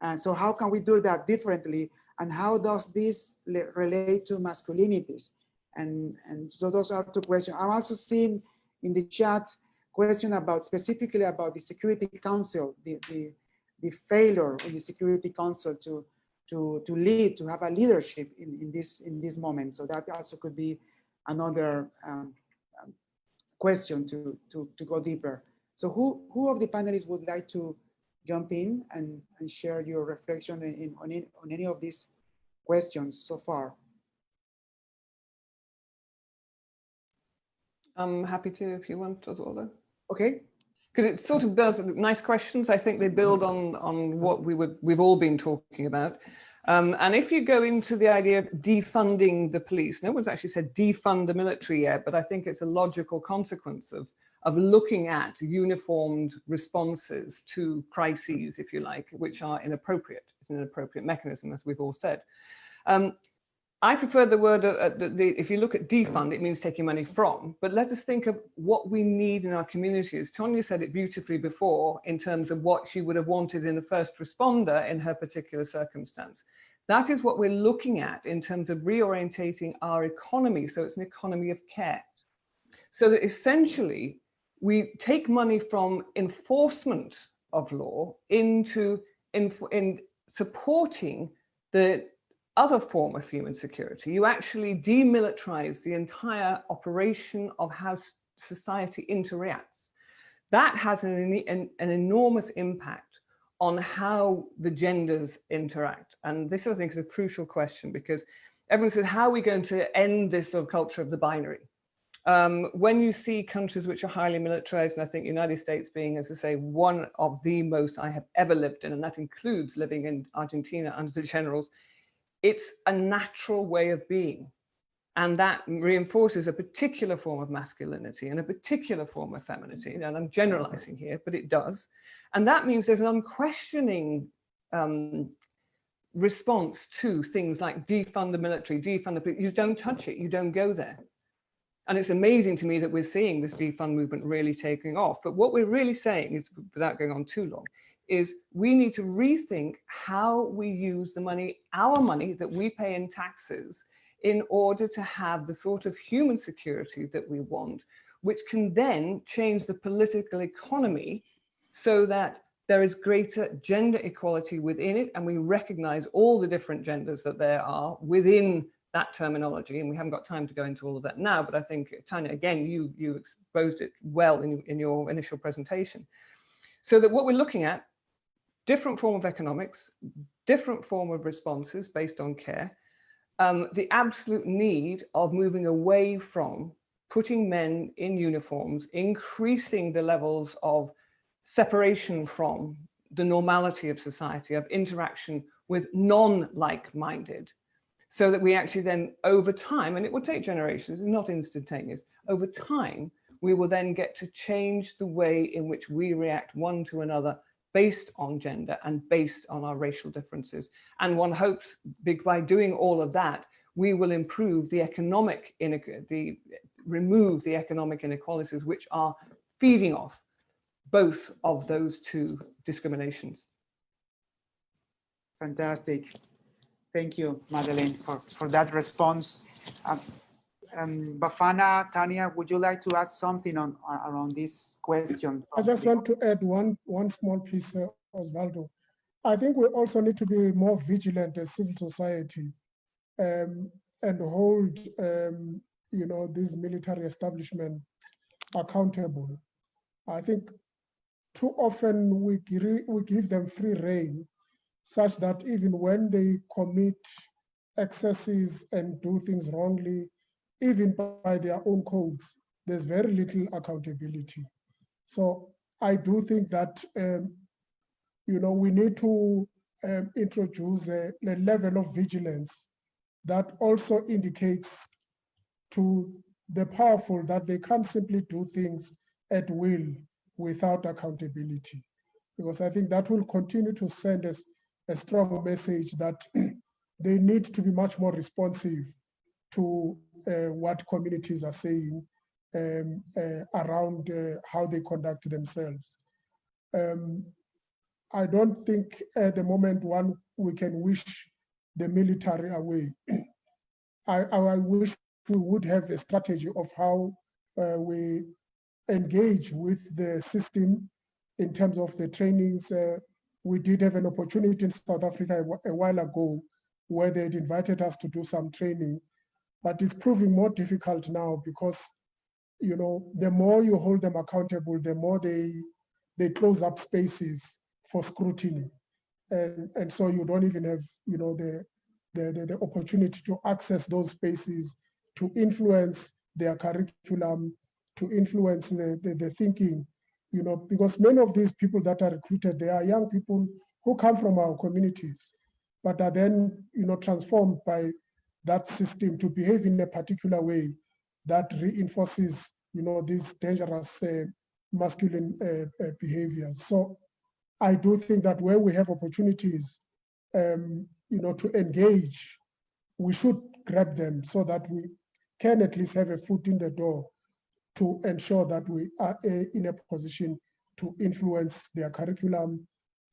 And so how can we do that differently? And how does this relate to masculinities? And so those are two questions. I'm also seeing in the chat question about specifically about the Security Council, the failure of the Security Council to lead, to have a leadership in this moment. So that also could be another question to go deeper. So who of the panelists would like to jump in and share your reflection on any of these questions so far? I'm happy to if you want, Oswaldo. Okay. Because it sort of builds nice questions. I think they build on what we've all been talking about. And if you go into the idea of defunding the police, no one's actually said defund the military yet, but I think it's a logical consequence of looking at uniformed responses to crises, if you like, which are inappropriate. It's an inappropriate mechanism, as we've all said. I prefer the word, if you look at defund, it means taking money from, but let us think of what we need in our communities. Tonya said it beautifully before in terms of what she would have wanted in a first responder in her particular circumstance. That is what we're looking at in terms of reorientating our economy. So it's an economy of care. So that essentially we take money from enforcement of law into in supporting the other form of human security. You actually demilitarize the entire operation of how society interacts. That has an enormous impact on how the genders interact. And this, I think, is a crucial question, because everyone says, how are we going to end this sort of culture of the binary? When you see countries which are highly militarized, and I think the United States being, as I say, one of the most I have ever lived in, and that includes living in Argentina under the generals, it's a natural way of being. And that reinforces a particular form of masculinity and a particular form of femininity. And I'm generalizing here, but it does. And that means there's an unquestioning response to things like defund the military, defund the police. You don't touch it, you don't go there. And it's amazing to me that we're seeing this defund movement really taking off. But what we're really saying is, without going on too long, is we need to rethink how we use the money, our money that we pay in taxes, in order to have the sort of human security that we want, which can then change the political economy so that there is greater gender equality within it, and we recognize all the different genders that there are within that terminology. And we haven't got time to go into all of that now, but I think, Tanya, again, you exposed it well in your initial presentation. So that what we're looking at, different form of economics, different form of responses based on care, the absolute need of moving away from putting men in uniforms, increasing the levels of separation from the normality of society, of interaction with non-like-minded, so that we actually then, over time, and it will take generations, it's not instantaneous, over time, we will then get to change the way in which we react one to another based on gender and based on our racial differences. And one hopes by doing all of that, we will improve the economic inequality, remove the economic inequalities which are feeding off both of those two discriminations. Fantastic. Thank you, Madeleine, for that response. Bafana, Tanya, would you like to add something on around this question? I just want to add one small piece, Osvaldo. I think we also need to be more vigilant as civil society and hold, these military establishments accountable. I think too often we give them free rein, such that even when they commit excesses and do things wrongly, even by their own codes, there's very little accountability. So I do think that we need to introduce a level of vigilance that also indicates to the powerful that they can't simply do things at will without accountability. Because I think that will continue to send us a strong message that they need to be much more responsive to what communities are saying around how they conduct themselves. I don't think at the moment we can wish the military away. I wish we would have a strategy of how we engage with the system in terms of the trainings. We did have an opportunity in South Africa a while ago where they'd invited us to do some training, but it's proving more difficult now because, the more you hold them accountable, the more they close up spaces for scrutiny. And so you don't even have, the opportunity to access those spaces, to influence their curriculum, to influence the thinking, because many of these people that are recruited, they are young people who come from our communities, but are then, transformed by that system to behave in a particular way that reinforces, these dangerous masculine behaviors. So I do think that where we have opportunities, to engage, we should grab them so that we can at least have a foot in the door to ensure that we are in a position to influence their curriculum,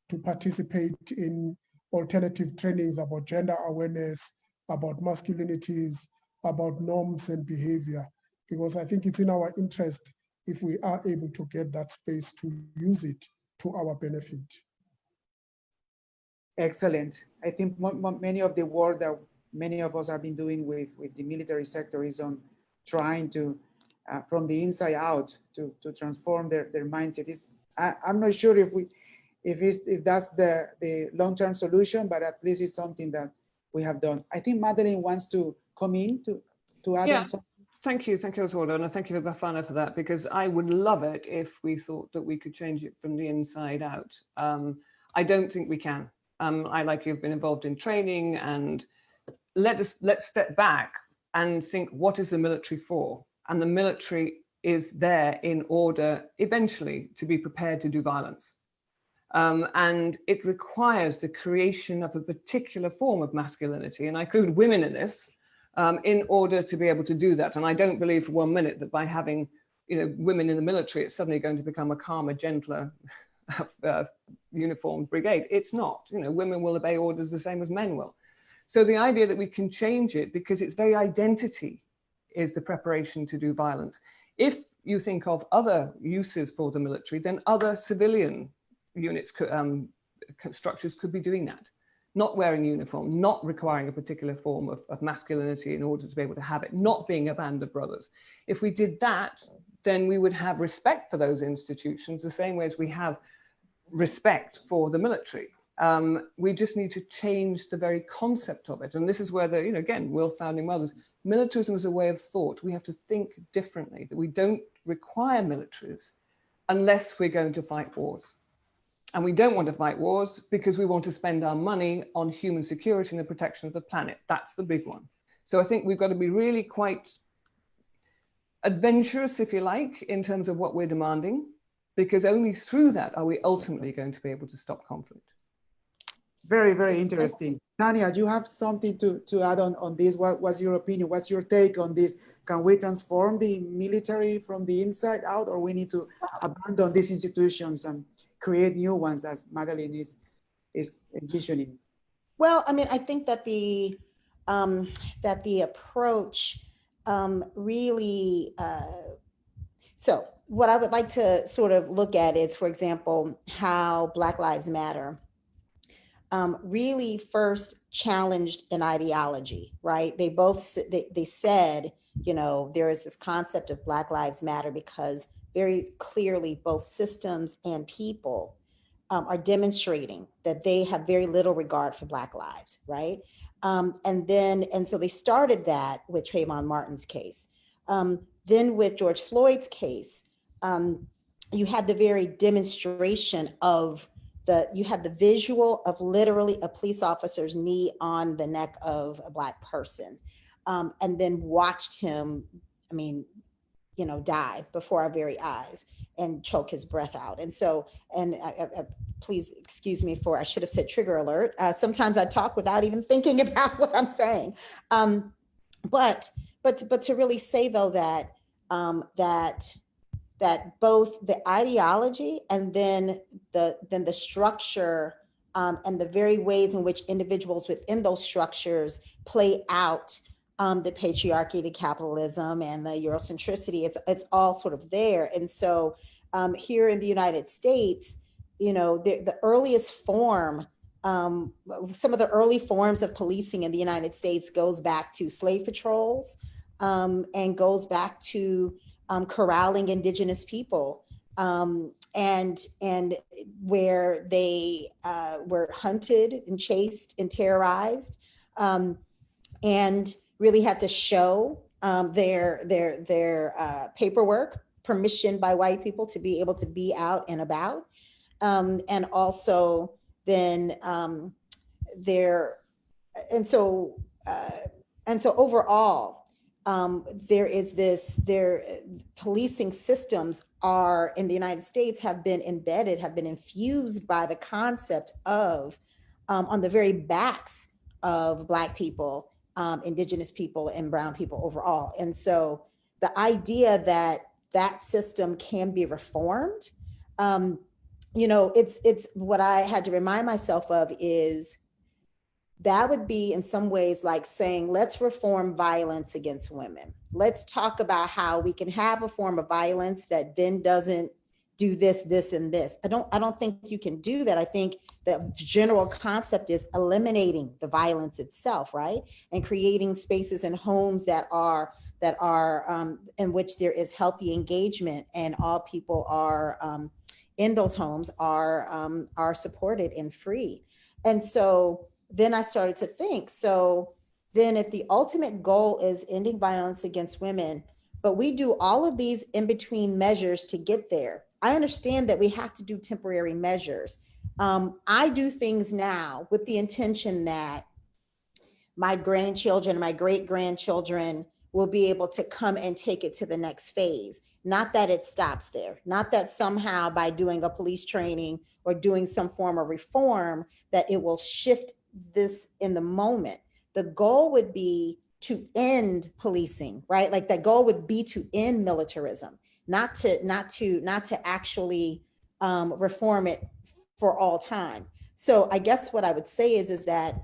to participate in alternative trainings about gender awareness, about masculinities, about norms and behavior, because I think it's in our interest if we are able to get that space to use it to our benefit. Excellent. I think many of the work that many of us have been doing with the military sector is on trying to, from the inside out, to transform their mindset. I'm not sure if that's the long-term solution, but at least it's something that we have done. I think Madeleine wants to come in to add on something. Thank you, Osvaldo, and thank you, Bafana, for that, because I would love it if we thought that we could change it from the inside out. I don't think we can. I, like you, have been involved in training, and let's step back and think, what is the military for? And the military is there in order eventually to be prepared to do violence. And it requires the creation of a particular form of masculinity, and I include women in this, in order to be able to do that. And I don't believe for 1 minute that by having women in the military, it's suddenly going to become a calmer, gentler uniformed brigade. It's not. Women will obey orders the same as men will. So the idea that we can change it, because its very identity is the preparation to do violence. If you think of other uses for the military, then other civilian units, structures could be doing that. Not wearing uniform, not requiring a particular form of masculinity in order to be able to have it, not being a band of brothers. If we did that, then we would have respect for those institutions the same way as we have respect for the military. We just need to change the very concept of it. And this is where again, we're founding mothers. Militarism is a way of thought. We have to think differently, that we don't require militaries unless we're going to fight wars. And we don't want to fight wars because we want to spend our money on human security and the protection of the planet. That's the big one. So I think we've got to be really quite adventurous, if you like, in terms of what we're demanding, because only through that are we ultimately going to be able to stop conflict. Very, very interesting. Tanya, do you have something to add on this? What's your opinion? What's your take on this? Can we transform the military from the inside out, or we need to abandon these institutions and create new ones, as Madeleine is envisioning? Well, I mean, I think that the approach really, so what I would like to sort of look at is, for example, how Black Lives Matter really first challenged an ideology, right? They both, they said, you know, there is this concept of Black Lives Matter because very clearly both systems and people are demonstrating that they have very little regard for Black lives, right? And so they started that with Trayvon Martin's case. Then with George Floyd's case, you had the very demonstration of you had the visual of literally a police officer's knee on the neck of a Black person, and then watched him, I mean, you know, die before our very eyes and choke his breath out. And so, and please excuse me for, I should have said trigger alert. Sometimes I talk without even thinking about what I'm saying. But to really say though that, that both the ideology and then the structure and the very ways in which individuals within those structures play out the patriarchy, the capitalism, and the Eurocentricity, it's all sort of there. And so here in the United States, you know, the earliest form, some of the early forms of policing in the United States goes back to slave patrols and goes back to corralling indigenous people, and where they were hunted and chased and terrorized, and really had to show their paperwork, permission by white people to be able to be out and about, and also then so overall. There is this, policing systems are in the United States have been embedded, have been infused by the concept of, on the very backs of Black people, indigenous people, and brown people overall. And so the idea that that system can be reformed, you know, it's what I had to remind myself of is that would be in some ways like saying, let's reform violence against women. Let's talk about how we can have a form of violence that then doesn't do this, this, and this. I don't think you can do that. I think the general concept is eliminating the violence itself, right? And creating spaces and homes that are in which there is healthy engagement and all people are in those homes are supported and free. And so then I started to think, so then if the ultimate goal is ending violence against women, but we do all of these in between measures to get there. I understand that we have to do temporary measures. I do things now with the intention that my grandchildren, my great grandchildren will be able to come and take it to the next phase. Not that it stops there, not that somehow by doing a police training or doing some form of reform that it will shift this in the moment. The goal would be to end policing, right? Like that goal would be to end militarism, not to actually reform it for all time. So I guess what I would say is that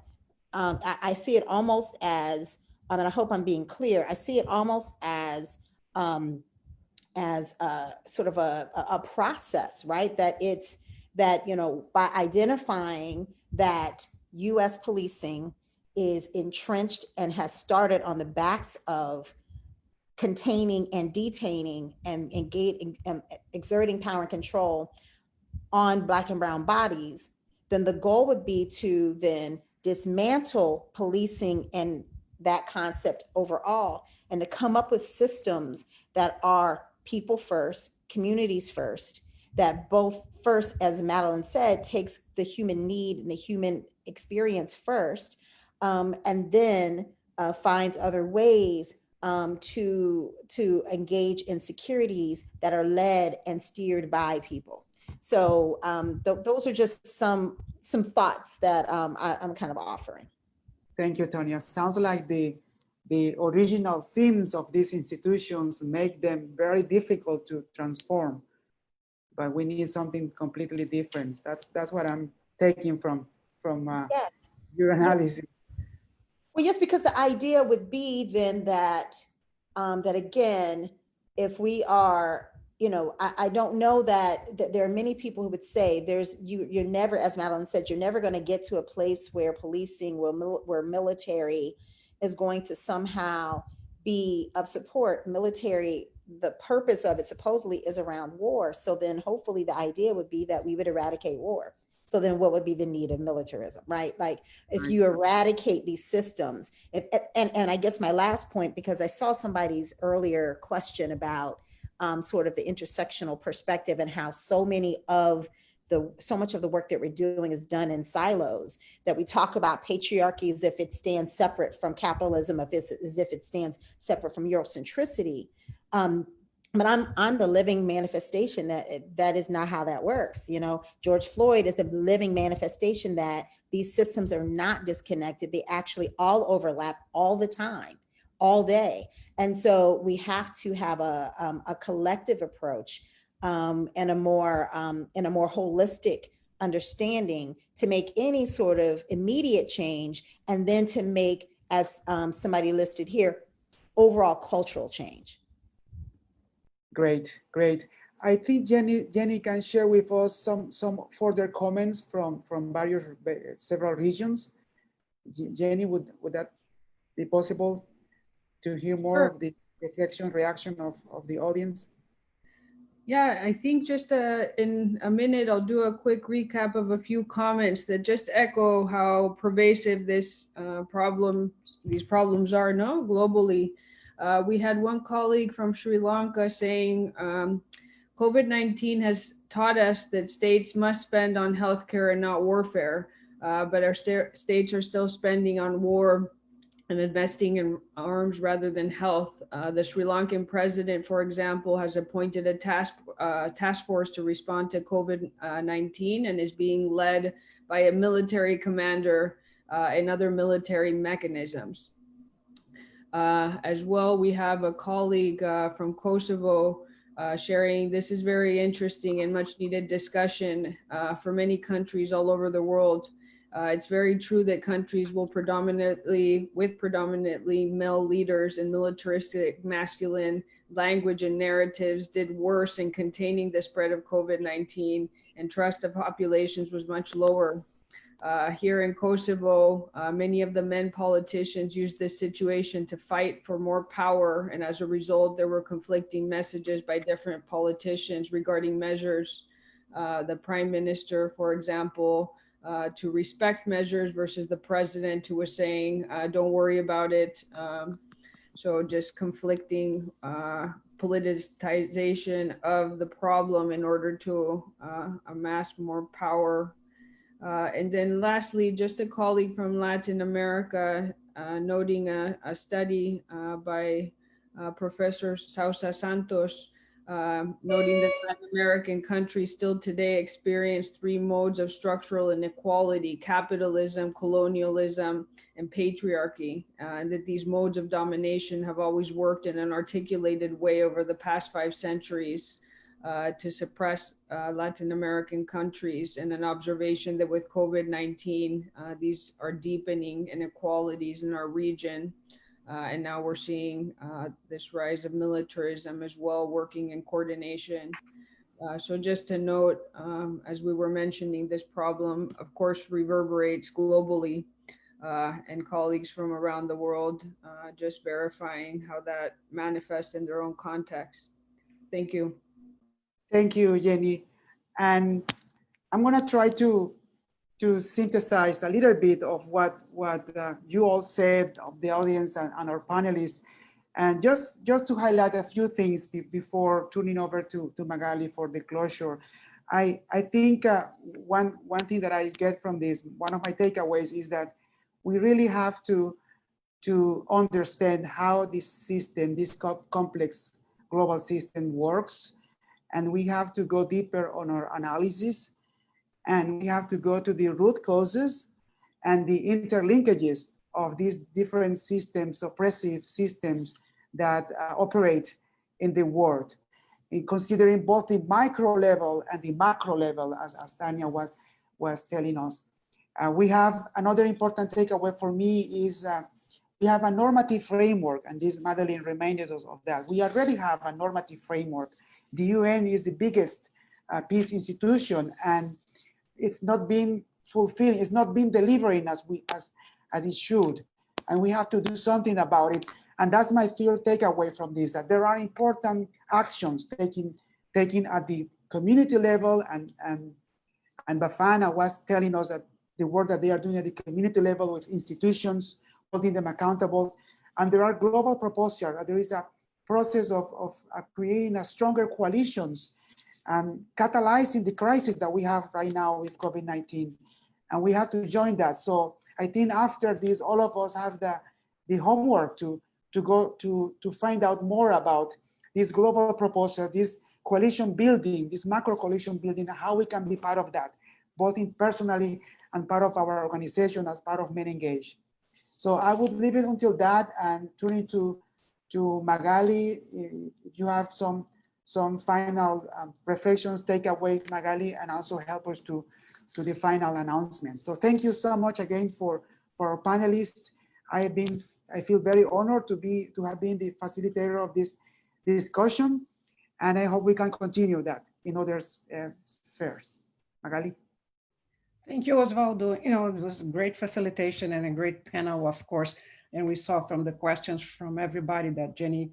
I see it almost as, and I hope I'm being clear, I see it almost as sort of a process, right? That it's that, you know, by identifying that US policing is entrenched and has started on the backs of containing and detaining and exerting power and control on Black and brown bodies, then the goal would be to then dismantle policing and that concept overall, and to come up with systems that are people first, communities first, that both first, as Madeline said, takes the human need and the human experience first, and then finds other ways to engage in securities that are led and steered by people. So those are just some thoughts that I'm kind of offering. Thank you, Tonya. Sounds like the original sins of these institutions make them very difficult to transform, but we need something completely different. That's what I'm taking from Yes. your analysis. Well, yes, because the idea would be then that, that again, if we are, you know, I don't know that there are many people who would say you're never, as Madeline said, you're never going to get to a place where policing, where military is going to somehow be of support. Military, the purpose of it supposedly is around war. So then hopefully the idea would be that we would eradicate war. So then what would be the need of militarism, right? Like if you eradicate these systems, and I guess my last point, because I saw somebody's earlier question about sort of the intersectional perspective and how so much of the work that we're doing is done in silos, that we talk about patriarchy as if it stands separate from capitalism, as if it stands separate from Eurocentricity. But I'm the living manifestation that is not how that works. You know, George Floyd is the living manifestation that these systems are not disconnected. They actually all overlap all the time, all day. And so we have to have a collective approach and a more holistic understanding to make any sort of immediate change, and then to make, as somebody listed here, overall cultural change. Great, great. I think Jenny can share with us some further comments from several regions. Jenny, would that be possible to hear more of the reaction of the audience? Yeah, I think just in a minute, I'll do a quick recap of a few comments that just echo how pervasive these problems are globally. We had one colleague from Sri Lanka saying, COVID-19 has taught us that states must spend on healthcare and not warfare, but our states are still spending on war and investing in arms rather than health. The Sri Lankan president, for example, has appointed a task force to respond to COVID-19 and is being led by a military commander and other military mechanisms. As well, we have a colleague from Kosovo sharing, this is very interesting and much needed discussion for many countries all over the world. It's very true that countries with predominantly male leaders and militaristic masculine language and narratives did worse in containing the spread of COVID-19, and trust of populations was much lower. Here in Kosovo, many of the men politicians used this situation to fight for more power, and as a result, there were conflicting messages by different politicians regarding measures. The prime minister, for example, to respect measures versus the president who was saying, don't worry about it. So just conflicting politicization of the problem in order to amass more power. And then lastly, just a colleague from Latin America noting a study by Professor Sousa Santos, noting that Latin American countries still today experience three modes of structural inequality: capitalism, colonialism, and patriarchy, and that these modes of domination have always worked in an articulated way over the past 5 centuries to suppress Latin American countries, and an observation that with COVID-19, these are deepening inequalities in our region. And now we're seeing this rise of militarism as well, working in coordination. So just to note, as we were mentioning, this problem, of course, reverberates globally, and colleagues from around the world just verifying how that manifests in their own context. Thank you. Thank you, Jenny. And I'm going to try to synthesize a little bit of what you all said, of the audience and our panelists, and just to highlight a few things before turning over to Magali for the closure. I think one thing that I get from this, one of my takeaways, is that we really have to understand how this system, this complex global system works. And we have to go deeper on our analysis, and we have to go to the root causes and the interlinkages of these different systems, oppressive systems that operate in the world, in considering both the micro level and the macro level, as Tanya was telling us. We have another important takeaway for me is we have a normative framework, and this Madeline reminded us of that. We already have a normative framework. The UN is the biggest peace institution, and it's not been fulfilling, it's not been delivering as it should. And we have to do something about it. And that's my third takeaway from this, that there are important actions taken at the community level, and Bafana was telling us that the work that they are doing at the community level with institutions, holding them accountable. And there are global proposals. There is a process of creating a stronger coalitions and catalyzing the crisis that we have right now with COVID-19. And we have to join that. So I think after this, all of us have the homework to go to find out more about this global proposal, this coalition building, this macro coalition building, how we can be part of that, both in personally and part of our organization as part of Men Engage. So I would leave it until that and turn it to Magali. If you have some final reflections, take away, Magali, and also help us to the final announcement. So thank you so much again for our panelists. I feel very honored to have been the facilitator of this discussion, and I hope we can continue that in other spheres. Magali. Thank you, Osvaldo. It was a great facilitation and a great panel, of course. And we saw from the questions from everybody that Jenny,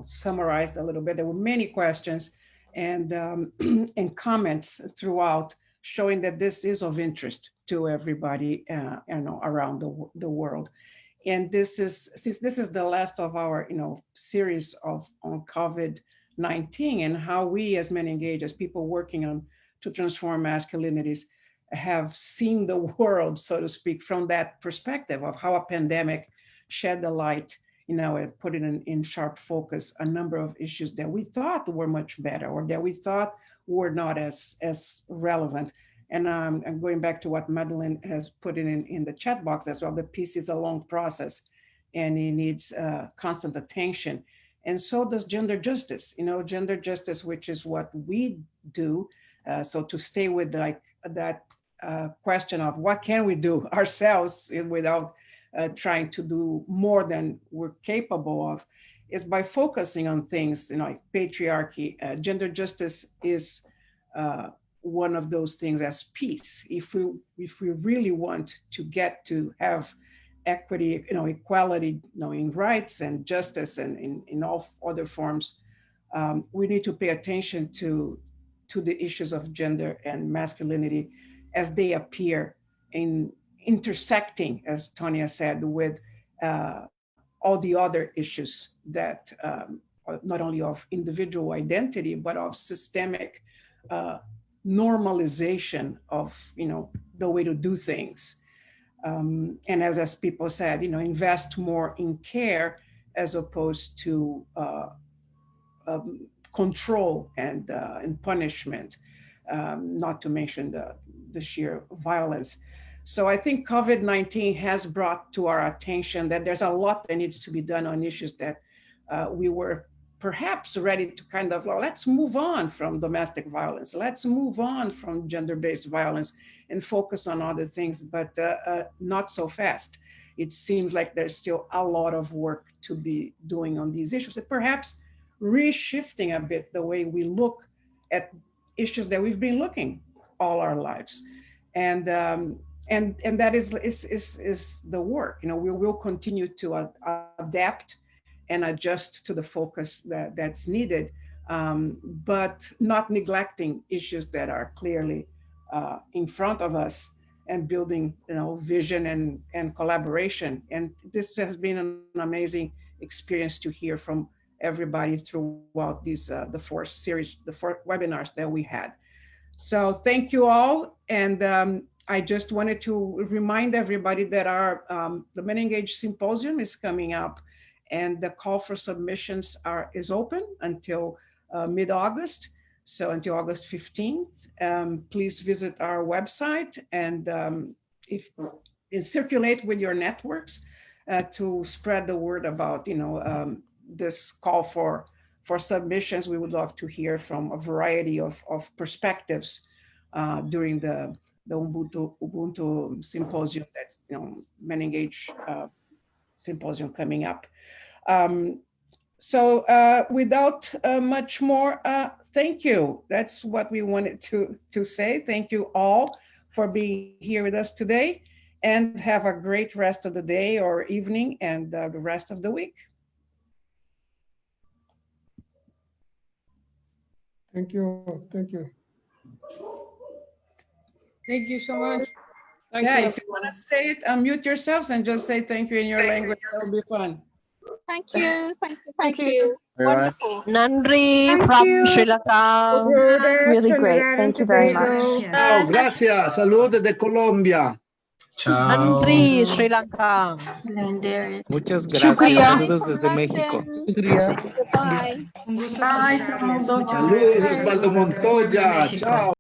summarized a little bit. There were many questions and and comments throughout, showing that this is of interest to everybody, around the world. And since this is the last of our, series on COVID-19 and how we as Men Engage, as people working to transform masculinities, have seen the world, so to speak, from that perspective of how a pandemic shed the light, and put it in sharp focus a number of issues that we thought were much better or that we thought were not as relevant. And I'm going back to what Madeline has put in the chat box as well. The peace is a long process and it needs constant attention. And so does gender justice, gender justice, which is what we do. So to stay with that question of what can we do ourselves without trying to do more than we're capable of, is by focusing on things, like patriarchy. Gender justice is one of those things as peace. If we really want to get to have equity, equality, in rights and justice and in all other forms, we need to pay attention to the issues of gender and masculinity as they appear in intersecting, as Tonya said, with all the other issues that not only of individual identity, but of systemic normalization of, the way to do things. And as people said, invest more in care as opposed to control and punishment, not to mention the sheer violence. So I think COVID-19 has brought to our attention that there's a lot that needs to be done on issues that we were perhaps ready to kind of, let's move on from domestic violence, let's move on from gender-based violence and focus on other things, but not so fast. It seems like there's still a lot of work to be doing on these issues, and perhaps reshifting a bit the way we look at issues that we've been looking all our lives. And that is the work. We will continue to adapt and adjust to the focus that's needed, but not neglecting issues that are clearly in front of us and building, vision and collaboration. And this has been an amazing experience to hear from everybody throughout these the four webinars that we had. So thank you all. And I just wanted to remind everybody that the Men Engage Symposium is coming up, and the call for submissions is open until mid-August, so until August 15th. Please visit our website and circulate with your networks to spread the word about this call for submissions. We would love to hear from a variety of perspectives during the Ubuntu symposium. That's men engage symposium coming up. So without much more, thank you. That's what we wanted to say. Thank you all for being here with us today, and have a great rest of the day or evening and the rest of the week. Thank you. Thank you. Thank you so much. Thank Yeah, you. if you want to say it, unmute yourselves and just say thank you in your language. That would be fun. Thank you. Thank you. Wonderful. Nandri Thank from you. Sri Lanka. Really great. Thank you very much. Ciao, gracias. Salud de Colombia. Nandri, Sri Lanka. Muchas gracias. Shukriya. Saludos desde México. Bye. Bye. Saludos, Osvaldo Montoya. Chao.